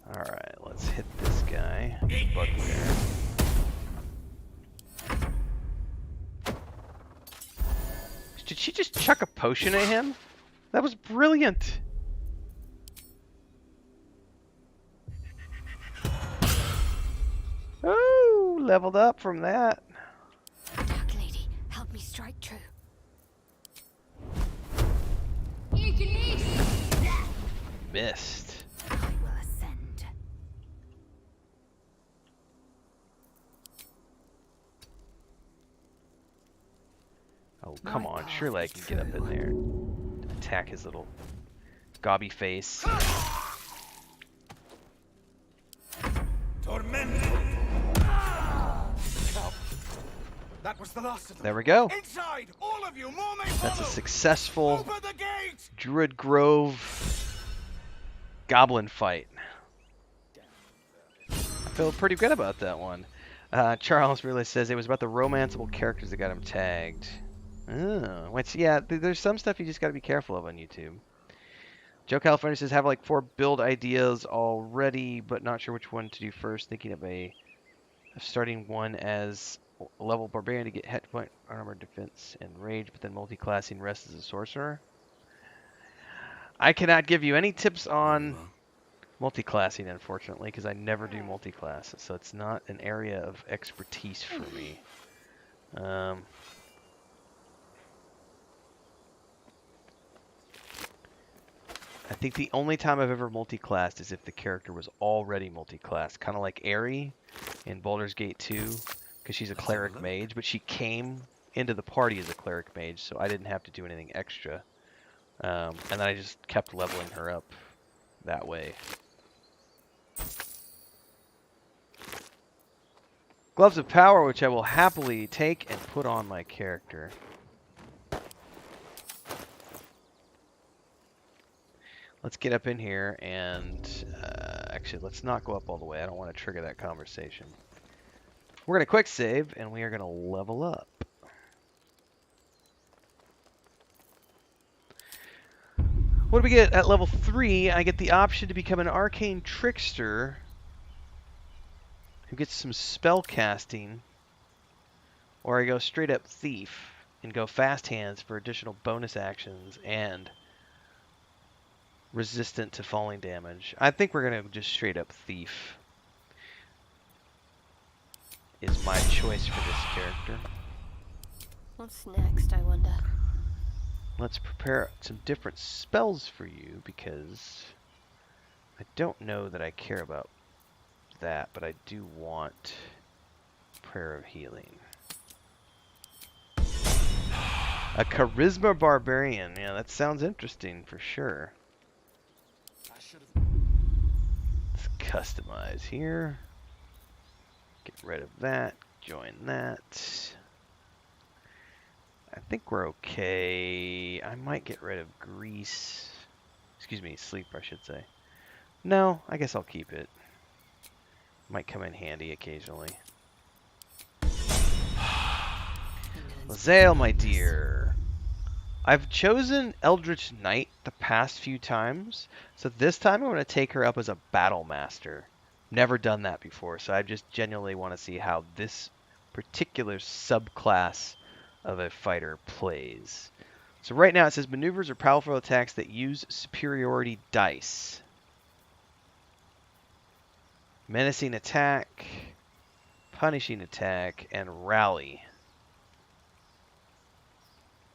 Alright, let's hit this guy. Bugbear. Did she just chuck a potion at him? That was brilliant. Oh, leveled up from that. Dark Lady, help me strike true. missed. I will ascend. Oh, come on. Surely I can get up in there. Attack his little gobby face. That was the last of them. There we go. Inside, all of you, more may That's a follow. successful Open the gate. Druid Grove Goblin fight. I feel pretty good about that one. Charles really says it was about the romanceable characters that got him tagged. Oh, which, yeah, there's some stuff you just got to be careful of on YouTube. Joe California says, have like 4 build ideas already, but not sure which one to do first. Thinking of starting one as a level barbarian to get hit point, armor, defense, and rage, but then multi-classing rest as a sorcerer. I cannot give you any tips on multi-classing, unfortunately, because I never do multi-class, so it's not an area of expertise for me. I think the only time I've ever multi-classed is if the character was already multi-classed, kind of like Aerie in Baldur's Gate 2, because she's a cleric mage, but she came into the party as a cleric mage, so I didn't have to do anything extra. And then I just kept leveling her up that way. Gloves of Power, which I will happily take and put on my character. Let's get up in here and actually let's not go up all the way. I don't want to trigger that conversation. We're going to quick save and we are going to level up. What do we get at level 3? I get the option to become an arcane trickster who gets some spell casting, or I go straight up thief and go fast hands for additional bonus actions and resistant to falling damage. I think we're going to just straight up thief is my choice for this character. What's next, I wonder? Let's prepare some different spells for you because I don't know that I care about that, but I do want Prayer of Healing. A Charisma Barbarian. Yeah, that sounds interesting for sure. Let's customize here. Get rid of that. Join that. I think we're okay. I might get rid of grease. Excuse me, sleep, I should say. No, I guess I'll keep it. Might come in handy occasionally. Lae'zel, my dear. I've chosen Eldritch Knight the past few times, so this time I'm going to take her up as a Battle Master. Never done that before, so I just genuinely want to see how this particular subclass of a fighter plays. So right now it says maneuvers are powerful attacks that use superiority dice. Menacing attack, punishing attack, and rally.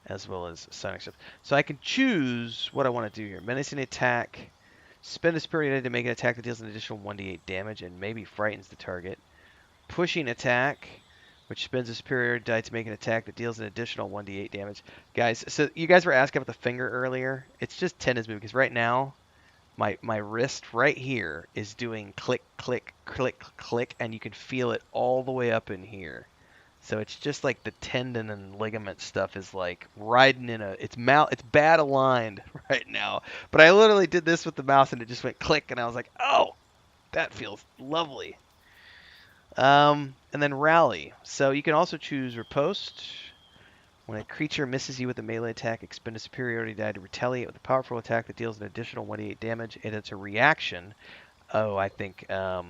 As well as sonic stuff. So I can choose what I want to do here. Menacing attack, spend a superiority to make an attack that deals an additional 1d8 damage and maybe frightens the target. Pushing attack, which spends a superiority die to make an attack that deals an additional 1d8 damage. Guys, so you guys were asking about the finger earlier. It's just tennis move because right now my wrist right here is doing click, click, click, click, and you can feel it all the way up in here. So it's just like the tendon and ligament stuff is like riding in a, it's bad aligned right now. But I literally did this with the mouse and it just went click and I was like, oh, that feels lovely. And then rally. So you can also choose riposte. When a creature misses you with a melee attack, expend a superiority die to retaliate with a powerful attack that deals an additional 1d8 damage, and it's a reaction. Oh, I think, oh,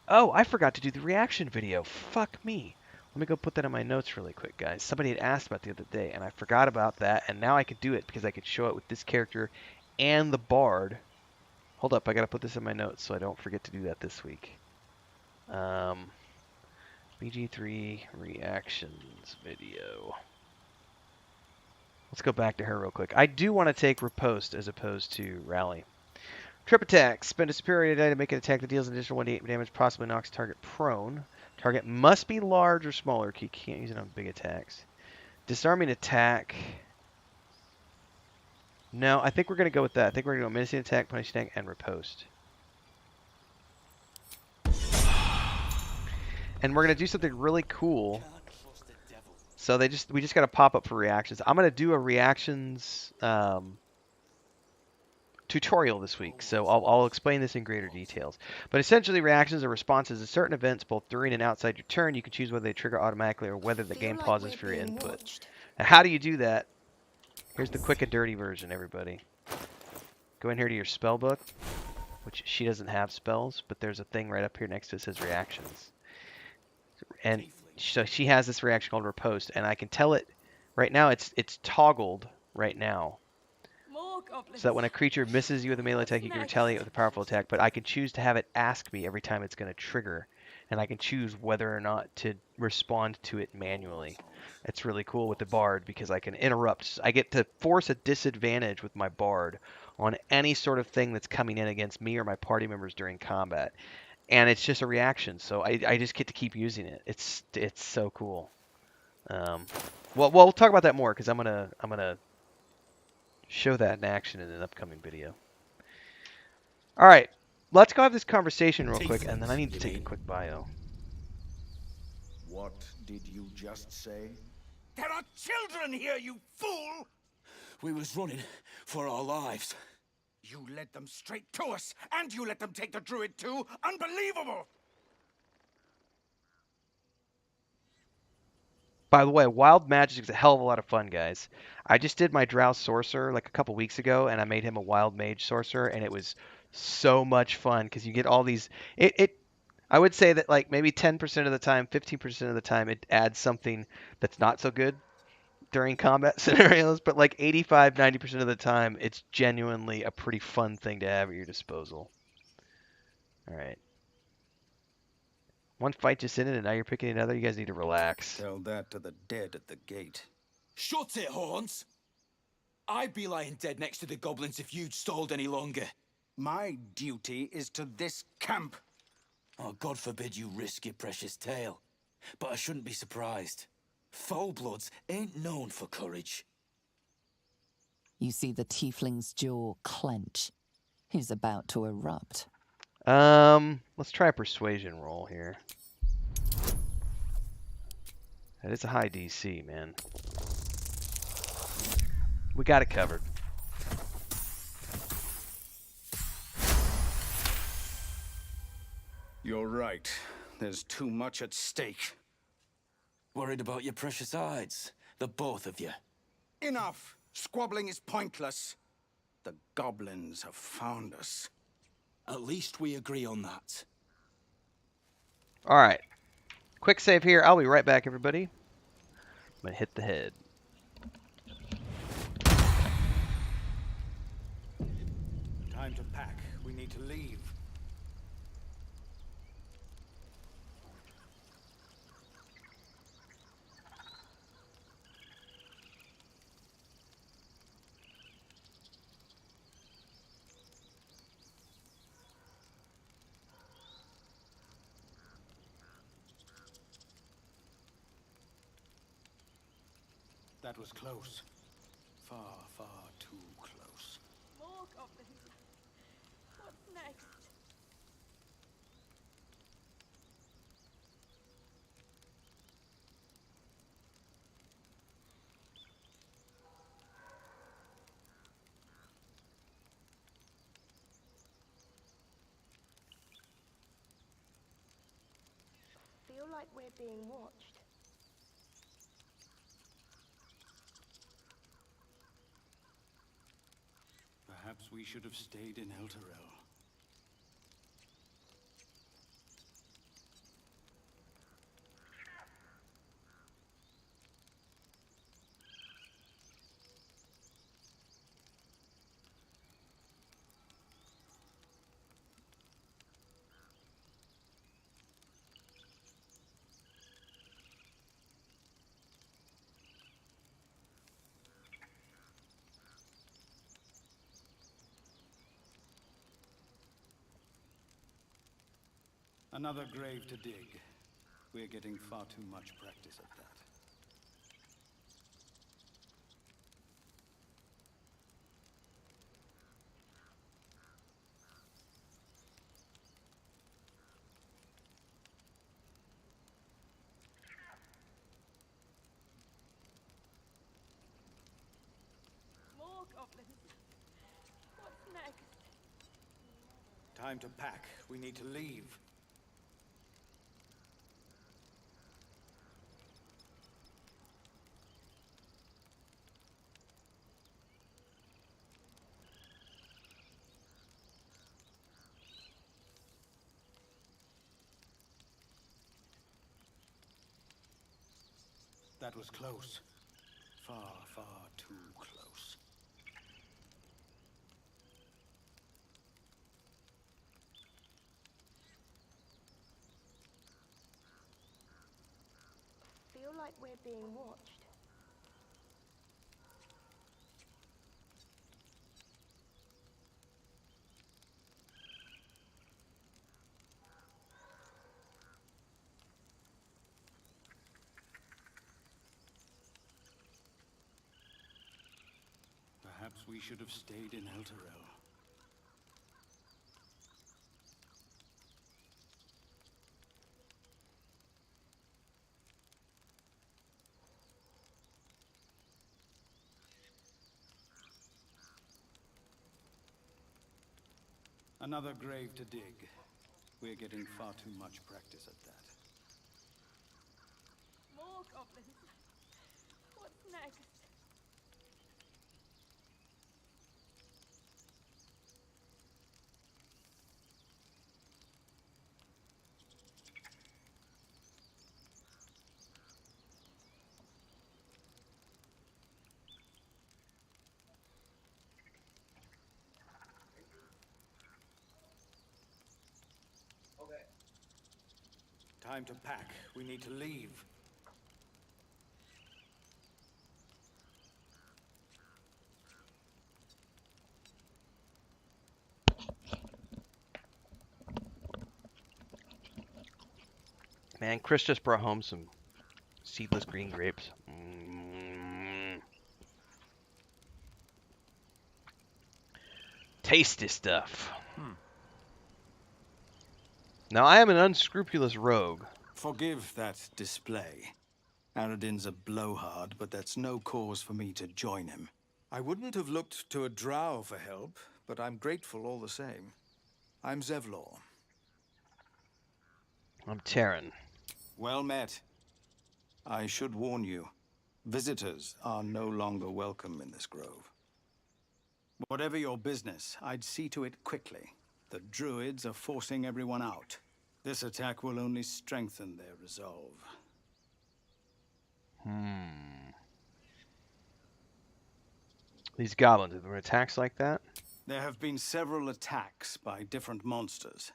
I forgot to do the reaction video. Fuck me. Let me go put that in my notes really quick, guys. Somebody had asked about the other day, and I forgot about that, and now I can do it because I can show it with this character and the bard. Hold up, I gotta put this in my notes so I don't forget to do that this week. BG3 reactions video. Let's go back to her real quick. I do want to take riposte as opposed to rally. Trip attack. Spend a superior die to make an attack that deals an additional 1d8 damage, possibly knocks target prone. Target must be large or smaller. You can't use it on big attacks. Disarming attack. No, I think we're going to go with that. I think we're going to go menacing attack, punishing attack, and riposte. And we're going to do something really cool. So we just got to pop up for reactions. I'm going to do a reactions tutorial this week, so I'll explain this in greater details. But essentially, reactions are responses to certain events, both during and outside your turn. You can choose whether they trigger automatically or whether the game pauses for your input. Now, how do you do that? Here's the quick and dirty version, everybody. Go in here to your spell book, which she doesn't have spells, but there's a thing right up here next to it that says reactions. And so she has this reaction called riposte, and I can tell it right now. It's toggled right now, so that when a creature misses you with a melee attack, you can retaliate with a powerful attack. But I can choose to have it ask me every time it's going to trigger, and I can choose whether or not to respond to it manually. It's really cool with the bard because I can interrupt. I get to force a disadvantage with my bard on any sort of thing that's coming in against me or my party members during combat. And it's just a reaction, so I just get to keep using it. It's so cool. Well, we'll talk about that more because I'm gonna show that in action in an upcoming video. All right, let's go have this conversation real quick, and then I need to take a quick bio. What did you just say? There are children here, you fool! We was running for our lives. You led them straight to us, and you let them take the druid too? Unbelievable! By the way, wild magic is a hell of a lot of fun, guys. I just did my Drow sorcerer like a couple weeks ago, and I made him a wild mage sorcerer, and it was so much fun because you get all these. I would say that like maybe 10% of the time, 15% of the time, it adds something that's not so good during combat scenarios, but like 85, 90% of the time, it's genuinely a pretty fun thing to have at your disposal. All right. One fight just ended, and now you're picking another. You guys need to relax. Tell that to the dead at the gate. Shut it, Horns! I'd be lying dead next to the goblins if you'd stalled any longer. My duty is to this camp. Oh, God forbid you risk your precious tail. But I shouldn't be surprised. Foul-bloods ain't known for courage. You see the tiefling's jaw clench. He's about to erupt. Let's try a persuasion roll here. That is a high DC, man. We got it covered. You're right. There's too much at stake. Worried about your precious hides, the both of you. Enough! Squabbling is pointless. The goblins have found us. At least we agree on that. All right. Quick save here. I'll be right back, everybody. I'm going to hit the head. Time to pack. We need to leave. That was close. Far, far too close. More goblins. What's next? Feel like we're being watched. Perhaps we should have stayed in Elturel. Another grave to dig. We're getting far too much practice at that. More goblins. What's next? Time to pack. We need to leave. That was close. Far, far too close. Feel like we're being watched. Perhaps we should have stayed in Elturel. Another grave to dig. We're getting far too much practice at that. More goblins. What's next? Time to pack. We need to leave. Man, Chris just brought home some seedless green grapes. Tasty stuff. Now, I am an unscrupulous rogue. Forgive that display. Aradin's a blowhard, but that's no cause for me to join him. I wouldn't have looked to a drow for help, but I'm grateful all the same. I'm Zevlor. I'm Terran. Well met. I should warn you, visitors are no longer welcome in this grove. Whatever your business, I'd see to it quickly. The druids are forcing everyone out. This attack will only strengthen their resolve. These goblins, are there attacks like that? There have been several attacks by different monsters.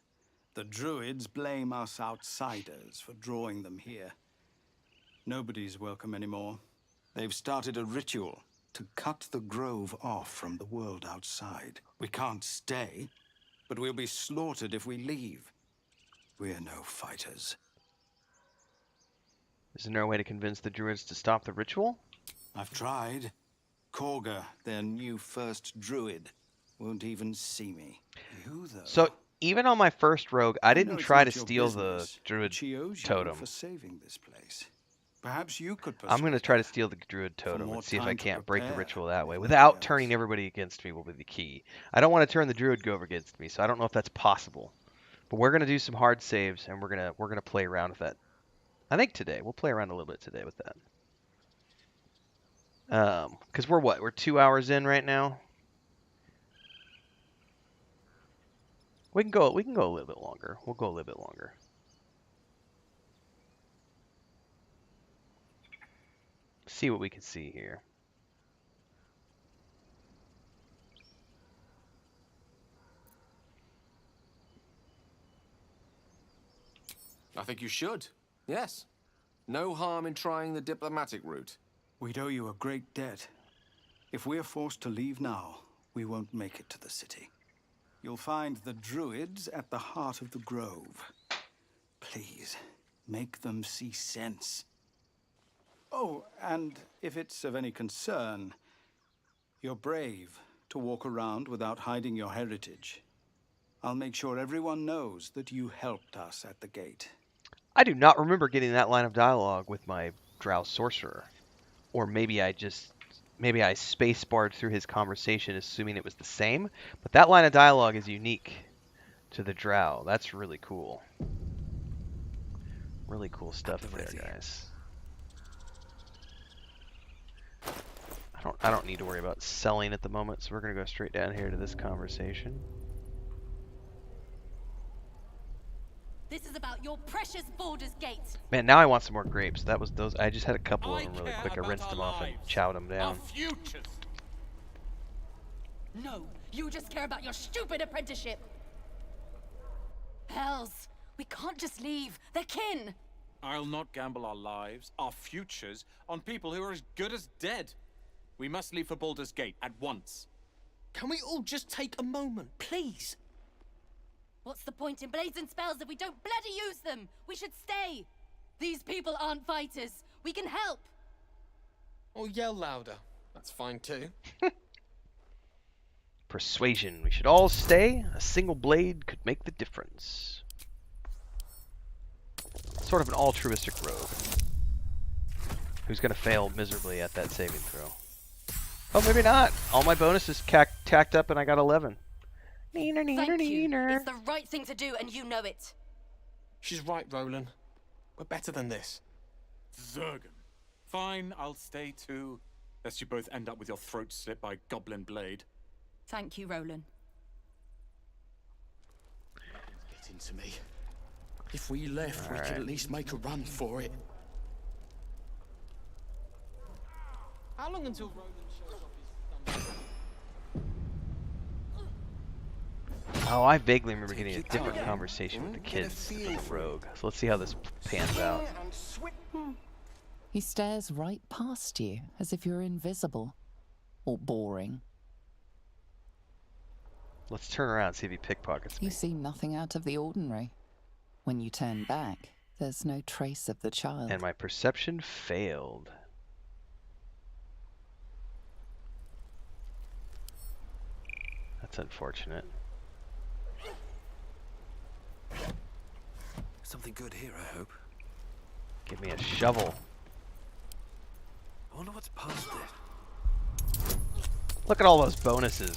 The druids blame us outsiders for drawing them here. Nobody's welcome anymore. They've started a ritual to cut the grove off from the world outside. We can't stay, but we'll be slaughtered if we leave. We're no fighters. Is there no way to convince the druids to stop the ritual? I've tried. Korga, their new first druid, won't even see me. You, though. So, even on my first rogue, I didn't try to steal the druid totem. For saving this place. Perhaps you could I'm going to try to steal the druid totem and see if I can't break the ritual that way. Without turning everybody against me will be the key. I don't want to turn the druid go against me, so I don't know if that's possible. But we're going to do some hard saves, and we're gonna play around with that. I think today. We'll play around a little bit today with that. Because we're what? We're 2 hours in right now? We can go a little bit longer. We'll go a little bit longer. See what we can see here. I think you should. Yes. No harm in trying the diplomatic route. We'd owe you a great debt. If we're forced to leave now, we won't make it to the city. You'll find the druids at the heart of the grove. Please, make them see sense. Oh, and if it's of any concern, you're brave to walk around without hiding your heritage. I'll make sure everyone knows that you helped us at the gate. I do not remember getting that line of dialogue with my Drow sorcerer. Or maybe I spacebarred through his conversation assuming it was the same. But that line of dialogue is unique to the Drow. That's really cool. Really cool stuff there, guys. I don't need to worry about selling at the moment, so we're gonna go straight down here to this conversation. This is about your precious Baldur's Gate. Man, now I want some more grapes. That was those. I just had a couple of them really quick. I rinsed them off and chowed them down. No, you just care about your stupid apprenticeship. Hells, we can't just leave. They're kin. I'll not gamble our lives, our futures, on people who are as good as dead. We must leave for Baldur's Gate at once. Can we all just take a moment, please? What's the point in blades and spells if we don't bloody use them? We should stay. These people aren't fighters. We can help. Or yell louder. That's fine too. Persuasion. We should all stay. A single blade could make the difference. Sort of an altruistic rogue. Who's going to fail miserably at that saving throw. Oh, maybe not. All my bonuses tacked up and I got 11. Neener, neener, neener. It's the right thing to do and you know it. She's right, Roland. We're better than this. Zergan. Fine, I'll stay too. Lest you both end up with your throat slit by Goblin Blade. Thank you, Roland. Get into me. If we left, we could at least make a run for it. How long until Roland shows off his... Oh, I vaguely remember getting a different conversation with the kids with the rogue. So let's see how this pans out. He stares right past you, as if you're invisible. Or boring. Let's turn around and see if he pickpockets me. You see nothing out of the ordinary. When you turn back, there's no trace of the child. And my perception failed. That's unfortunate. Something good here, I hope. Give me a shovel. I wonder what's past it. Look at all those bonuses.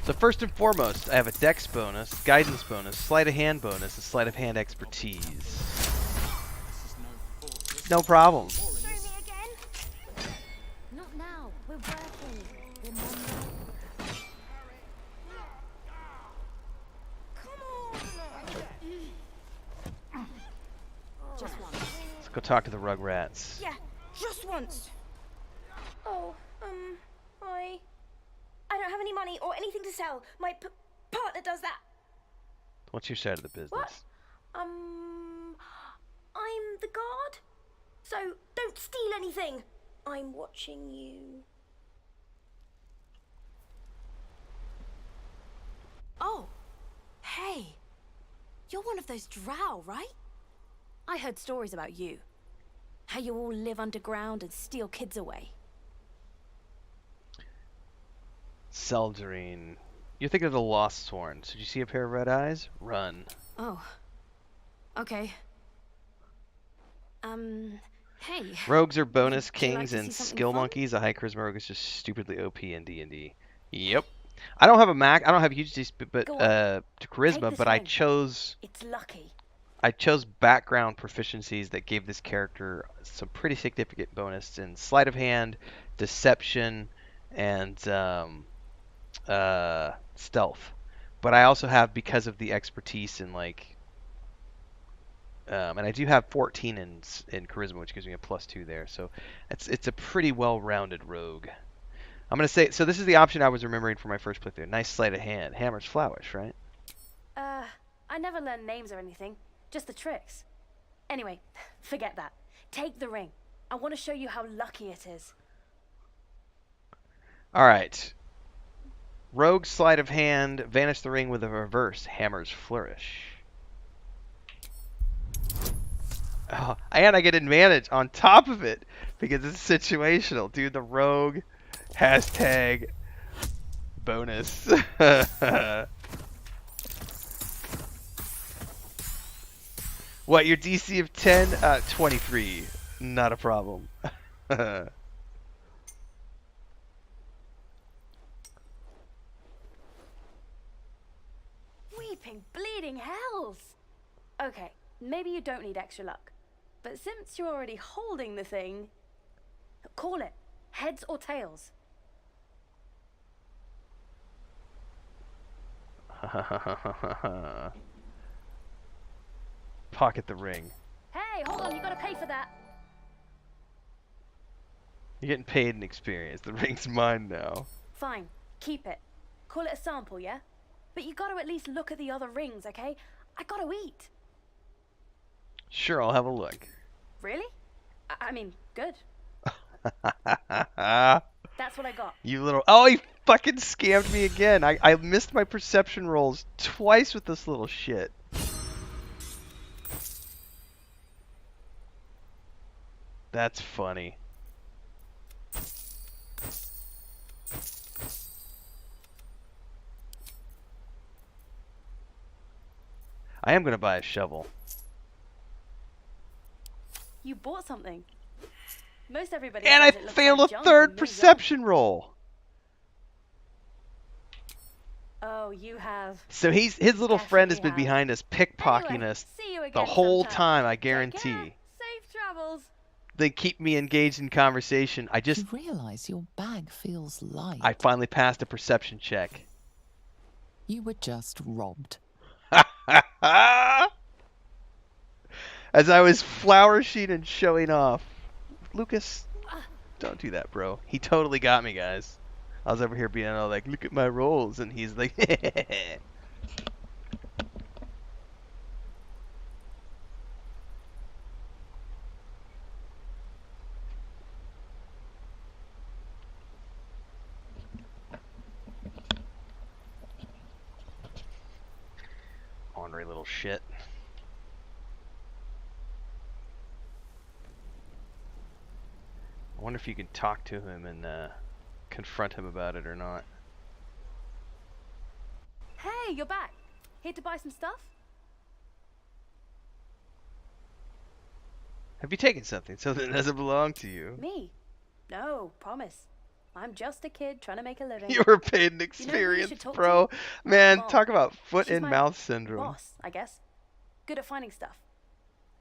So first and foremost, I have a dex bonus, guidance bonus, sleight of hand bonus, and sleight of hand expertise. No problem. Through me again? Not now. We're working. Remember? Just once. Let's go talk to the Rugrats. Yeah, just once. Oh, I don't have any money or anything to sell. My partner does that. What's your side of the business? What? I'm the guard. So don't steal anything. I'm watching you. Oh, hey. You're one of those drow, right? I heard stories about you. How you all live underground and steal kids away. Seldarine. You're thinking of the Lost Sworn. Did you see a pair of red eyes? Run. Oh. Okay. Hey. Rogues are bonus Would you like kings to and see something skill fun? monkeys. A high charisma rogue is just stupidly OP in D&D. Yep. I don't have a huge but Go on. to Take charisma, this but I ring. chose It's lucky. background proficiencies that gave this character some pretty significant bonus in sleight of hand, deception, and stealth. But I also have, because of the expertise in and I do have 14 in charisma, which gives me a +2 there. So it's a pretty well-rounded rogue. I'm gonna say, so this is the option I was remembering for my first playthrough. Nice sleight of hand. Hammer's flourish, right? I never learned names or anything. Just the tricks. Anyway, forget that. Take the ring. I want to show you how lucky it is. All right. Rogue sleight of hand. Vanish the ring with a reverse. Hammer's flourish. Oh, and I get advantage on top of it because it's situational, dude. The rogue hashtag bonus. What, your DC of 10? 23. Not a problem. Weeping, bleeding hells! Okay, maybe you don't need extra luck. But since you're already holding the thing, call it. Heads or tails. Pocket the ring. Hey, hold on, you gotta pay for that. You're getting paid in experience. The ring's mine now. Fine, keep it. Call it a sample, yeah? But you gotta at least look at the other rings, okay? I gotta eat. Sure, I'll have a look. Really? I mean, good. That's what I got. You little... Oh, he fucking scammed me again. I missed my perception rolls twice with this little shit. That's funny. I am going to buy a shovel. You bought something. Most everybody And I says it looks failed like a junk third and moves perception roll. on. Oh, you have. So his little friend has been Definitely behind us, pickpocketing Anyway, us see you the again whole sometime. time, I Take care. guarantee. Safe travels. They keep me engaged in conversation. You realise your bag feels light. I finally passed a perception check. You were just robbed. As I was flourishing and showing off. Lucas, don't do that, bro. He totally got me, guys. I was over here being all like, look at my rolls, and he's like, ornery little shit. I wonder if you can talk to him and confront him about it or not. Hey, you're back. Here to buy some stuff? Have you taken something that doesn't belong to you? Me? No, promise. I'm just a kid trying to make a living. You were paid an You know who you experience, should talk bro. to? Man, Mom. talk about foot She's and my mouth syndrome. Boss, I guess. Good at finding stuff.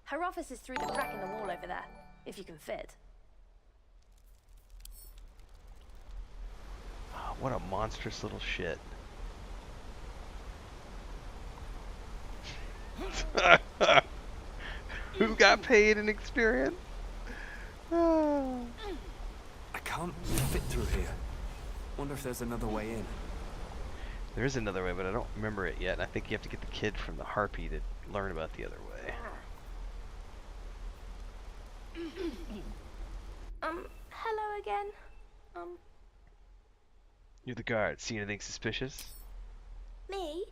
Her office is through the crack in the wall over there, if you can fit. Oh, what a monstrous little shit. Who got paid an experience? I can't fit through here. Wonder if there's another way in. There is another way, but I don't remember it yet. And I think you have to get the kid from the harpy to learn about the other way. Hello again. You're the guard. See anything suspicious? Me?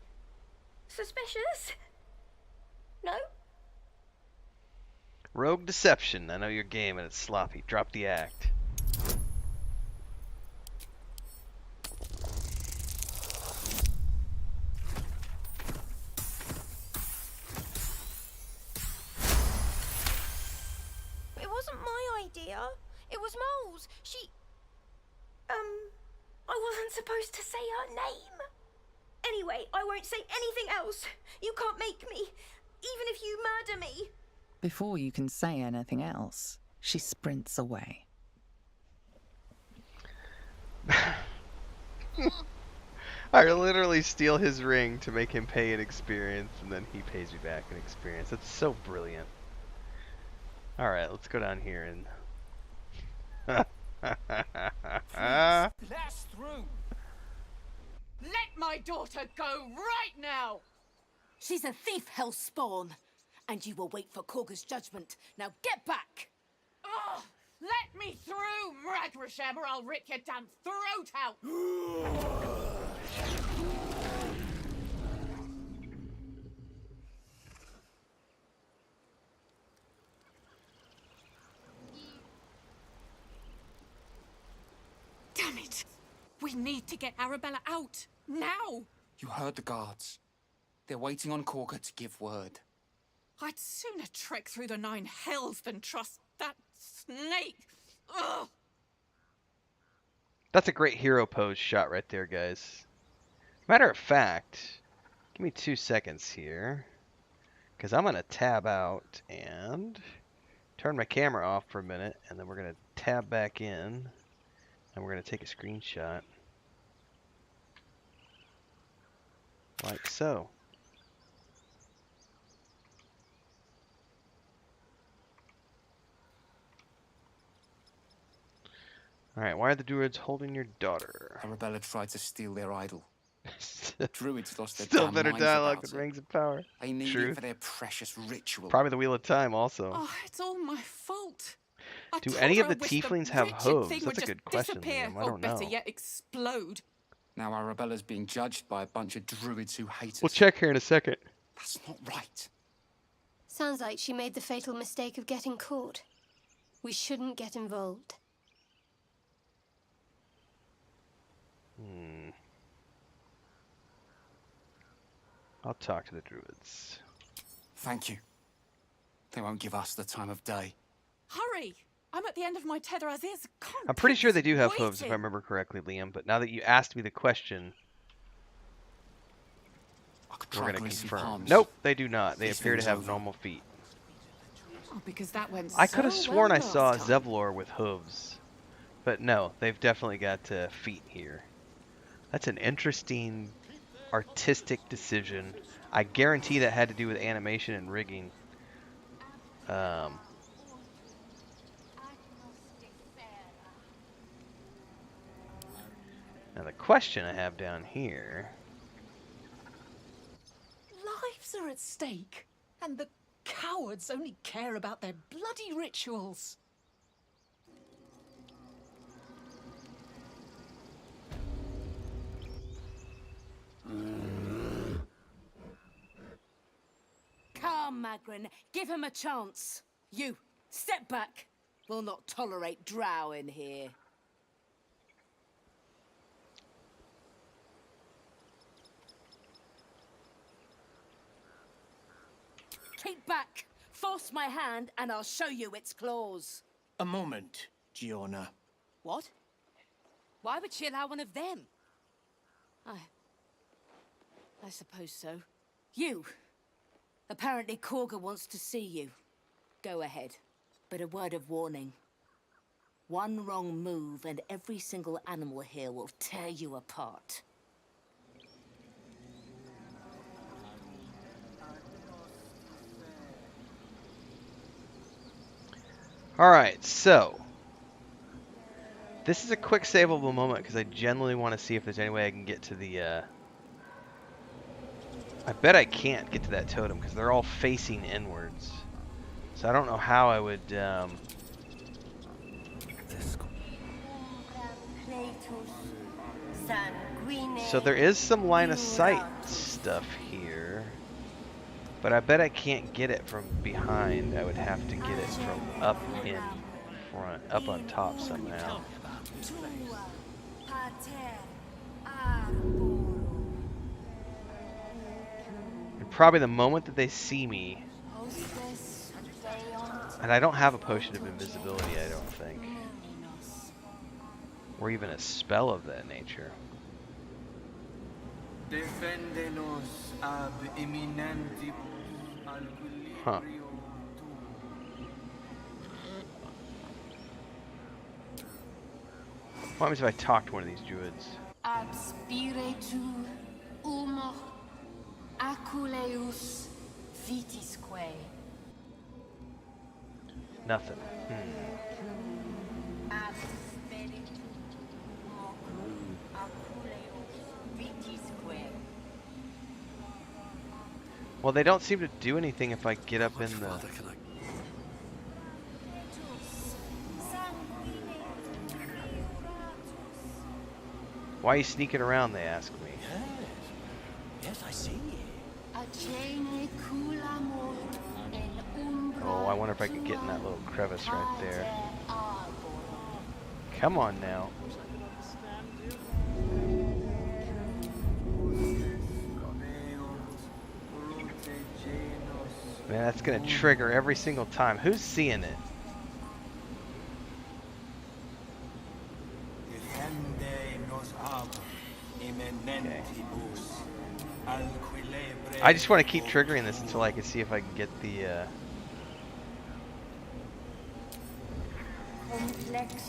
Suspicious? No? Rogue deception. I know your game and it's sloppy. Drop the act. It wasn't my idea. It was Mole's. I wasn't supposed to say her name. Anyway, I won't say anything else. You can't make me, even if you murder me. Before you can say anything else, she sprints away. I literally steal his ring to make him pay an experience, and then he pays me back an experience. That's so brilliant. Alright, let's go down here and... Blast through. Let my daughter go right now. She's a thief, hellspawn. And you will wait for Korga's judgment. Now get back! Oh, let me through, Ragrasham, or I'll rip your damn throat out! it! We need to get Arabella out, now! You heard the guards. They're waiting on Corker to give word. I'd sooner trek through the 9 hells than trust that snake! Ugh! That's a great hero pose shot right there, guys. Matter of fact, give me 2 seconds here, because I'm going to tab out and turn my camera off for a minute, and then we're going to tab back in, and we're going to take a screenshot. Like so. Alright, why are the druids holding your daughter? Arabella tried to steal their idol. Druids lost their Still damn better minds dialogue about than it. Rings of Power. They need True. it for their precious ritual. Probably the Wheel of Time also. Oh, it's all my fault. I Do told any her of the I wished tieflings the have wretched hooves? thing That's would a just good question, disappear, Liam. I don't or better know. yet, explode. Now Arabella's being judged by a bunch of druids who hate us. We'll check here in a second. That's not right. Sounds like she made the fatal mistake of getting caught. We shouldn't get involved. I'll talk to the druids. Thank you. They won't give us the time of day. Hurry! I'm at the end of my tether as is. Can't I'm pretty keep sure they do have waiting. hooves, if I remember correctly, Liam. But now that you asked me the question, we're going to confirm. Palms. Nope, they do not. They This appear to thing's have over. normal feet. Oh, because that went I could have so sworn well I saw last time. Zevlor with hooves. But no, they've definitely got feet here. That's an interesting artistic decision. I guarantee that had to do with animation and rigging. Now the question I have down here... Lives are at stake, and the cowards only care about their bloody rituals. Calm, Magrin. Give him a chance. You, step back. We'll not tolerate drow in here. Keep back. Force my hand and I'll show you its claws. A moment, Giona. What? Why would she allow one of them? I suppose so. You. Apparently Korga wants to see you. Go ahead. But a word of warning. One wrong move and every single animal here will tear you apart. Alright, so... This is a quick saveable moment because I genuinely want to see if there's any way I can get to the... I bet I can't get to that totem because they're all facing inwards. So I don't know how I would... So there is some line of sight stuff here. But I bet I can't get it from behind. I would have to get it from up in front, up on top somehow. And probably the moment that they see me, and I don't have a potion of invisibility, I don't think, or even a spell of that nature. Huh. What happens if I talk to one of these druids? Ab spiritu humor aculeus vitisque. Nothing. Ab spiritu humor aculeus vitisque. Well, they don't seem to do anything if I get up in the... Why are you sneaking around, they ask me. Yes, I see. Oh, I wonder if I could get in that little crevice right there. Come on now. Man, that's gonna trigger every single time. Who's seeing it? Okay. I just want to keep triggering this until I can see if I can get the.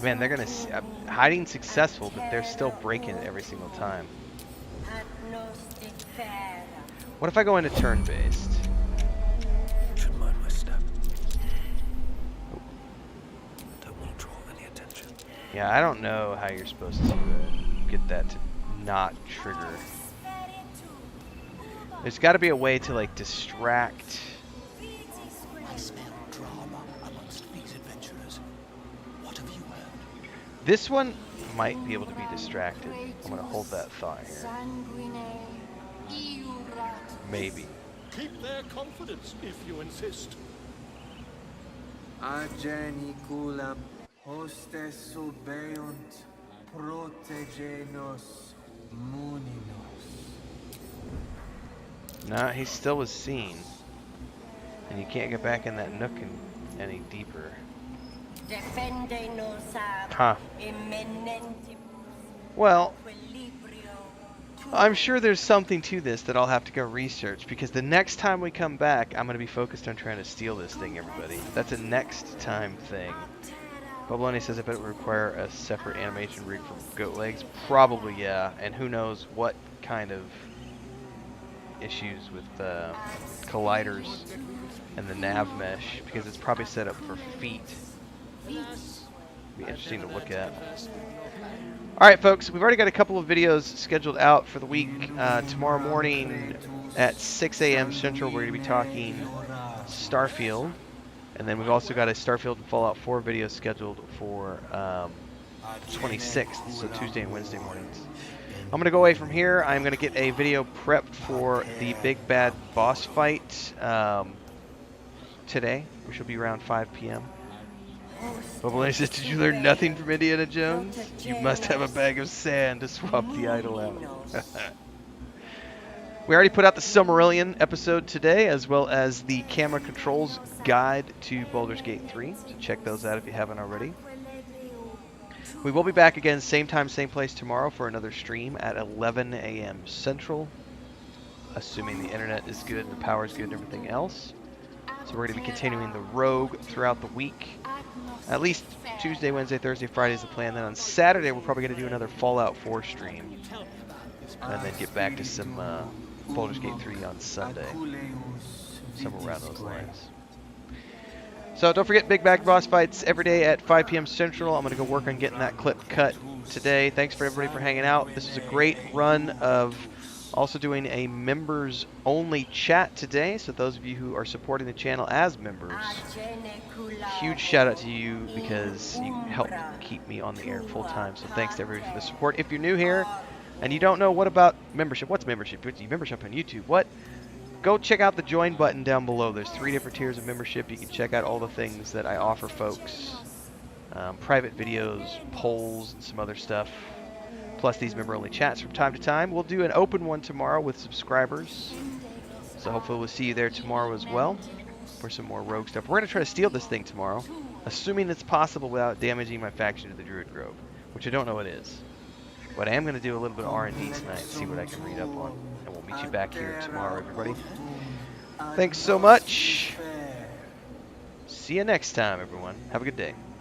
Man, they're gonna hiding successful, but they're still breaking it every single time. What if I go into turn-based? Shouldn't mind my step. Don't want to draw any attention. Yeah, I don't know how you're supposed to get that to not trigger. There's got to be a way to like distract. I smell drama amongst these adventurers. What have you heard? This one might be able to be distracted. I'm gonna hold that thought here. Maybe. Keep their confidence if you insist. Ageniculum hostes subeunt protegenos muninos. Nah, he still was seen. And you can't get back in that nook any deeper. Huh. Well, I'm sure there's something to this that I'll have to go research, because the next time we come back, I'm going to be focused on trying to steal this thing, everybody. That's a next time thing. Goblin says I bet it would require a separate animation rig for goat legs. Probably, yeah. And who knows what kind of issues with colliders and the nav mesh, because it's probably set up for feet. Be interesting to look at. Alright folks, we've already got a couple of videos scheduled out for the week. Tomorrow morning at 6 a.m. Central we're going to be talking Starfield. And then we've also got a Starfield and Fallout 4 video scheduled for 26th, so Tuesday and Wednesday mornings. I'm going to go away from here. I'm going to get a video prepped for the big bad boss fight today, which will be around 5 p.m. Goblin says, did you learn nothing from Indiana Jones? You must have a bag of sand to swap the idol out. We already put out the Silmarillion episode today, as well as the camera controls guide to Baldur's Gate 3. So check those out if you haven't already. We will be back again, same time, same place tomorrow for another stream at 11 a.m. Central, assuming the internet is good and the power is good and everything else. So we're going to be continuing the Rogue throughout the week. At least Tuesday, Wednesday, Thursday, Friday is the plan. Then on Saturday, we're probably going to do another Fallout 4 stream. And then get back to some Baldur's Gate 3 on Sunday. Somewhere around those lines. So don't forget Big Bad Boss Fights every day at 5 p.m. Central. I'm going to go work on getting that clip cut today. Thanks for everybody for hanging out. This is a great run of also doing a members only chat today. So those of you who are supporting the channel as members, huge shout out to you, because you help keep me on the air full time. So thanks to everybody for the support. If you're new here and you don't know what about membership, what's membership? Membership on YouTube, what? Go check out the join button down below. There's 3 different tiers of membership. You can check out all the things that I offer folks. Private videos, polls, and some other stuff. Plus these member-only chats from time to time. We'll do an open one tomorrow with subscribers. So hopefully we'll see you there tomorrow as well for some more Rogue stuff. We're going to try to steal this thing tomorrow, assuming it's possible without damaging my faction to the Druid Grove, which I don't know it is. But I am going to do a little bit of R&D tonight and see what I can read up on. And we'll meet you back here tomorrow, everybody. Thanks so much. See you next time, everyone. Have a good day.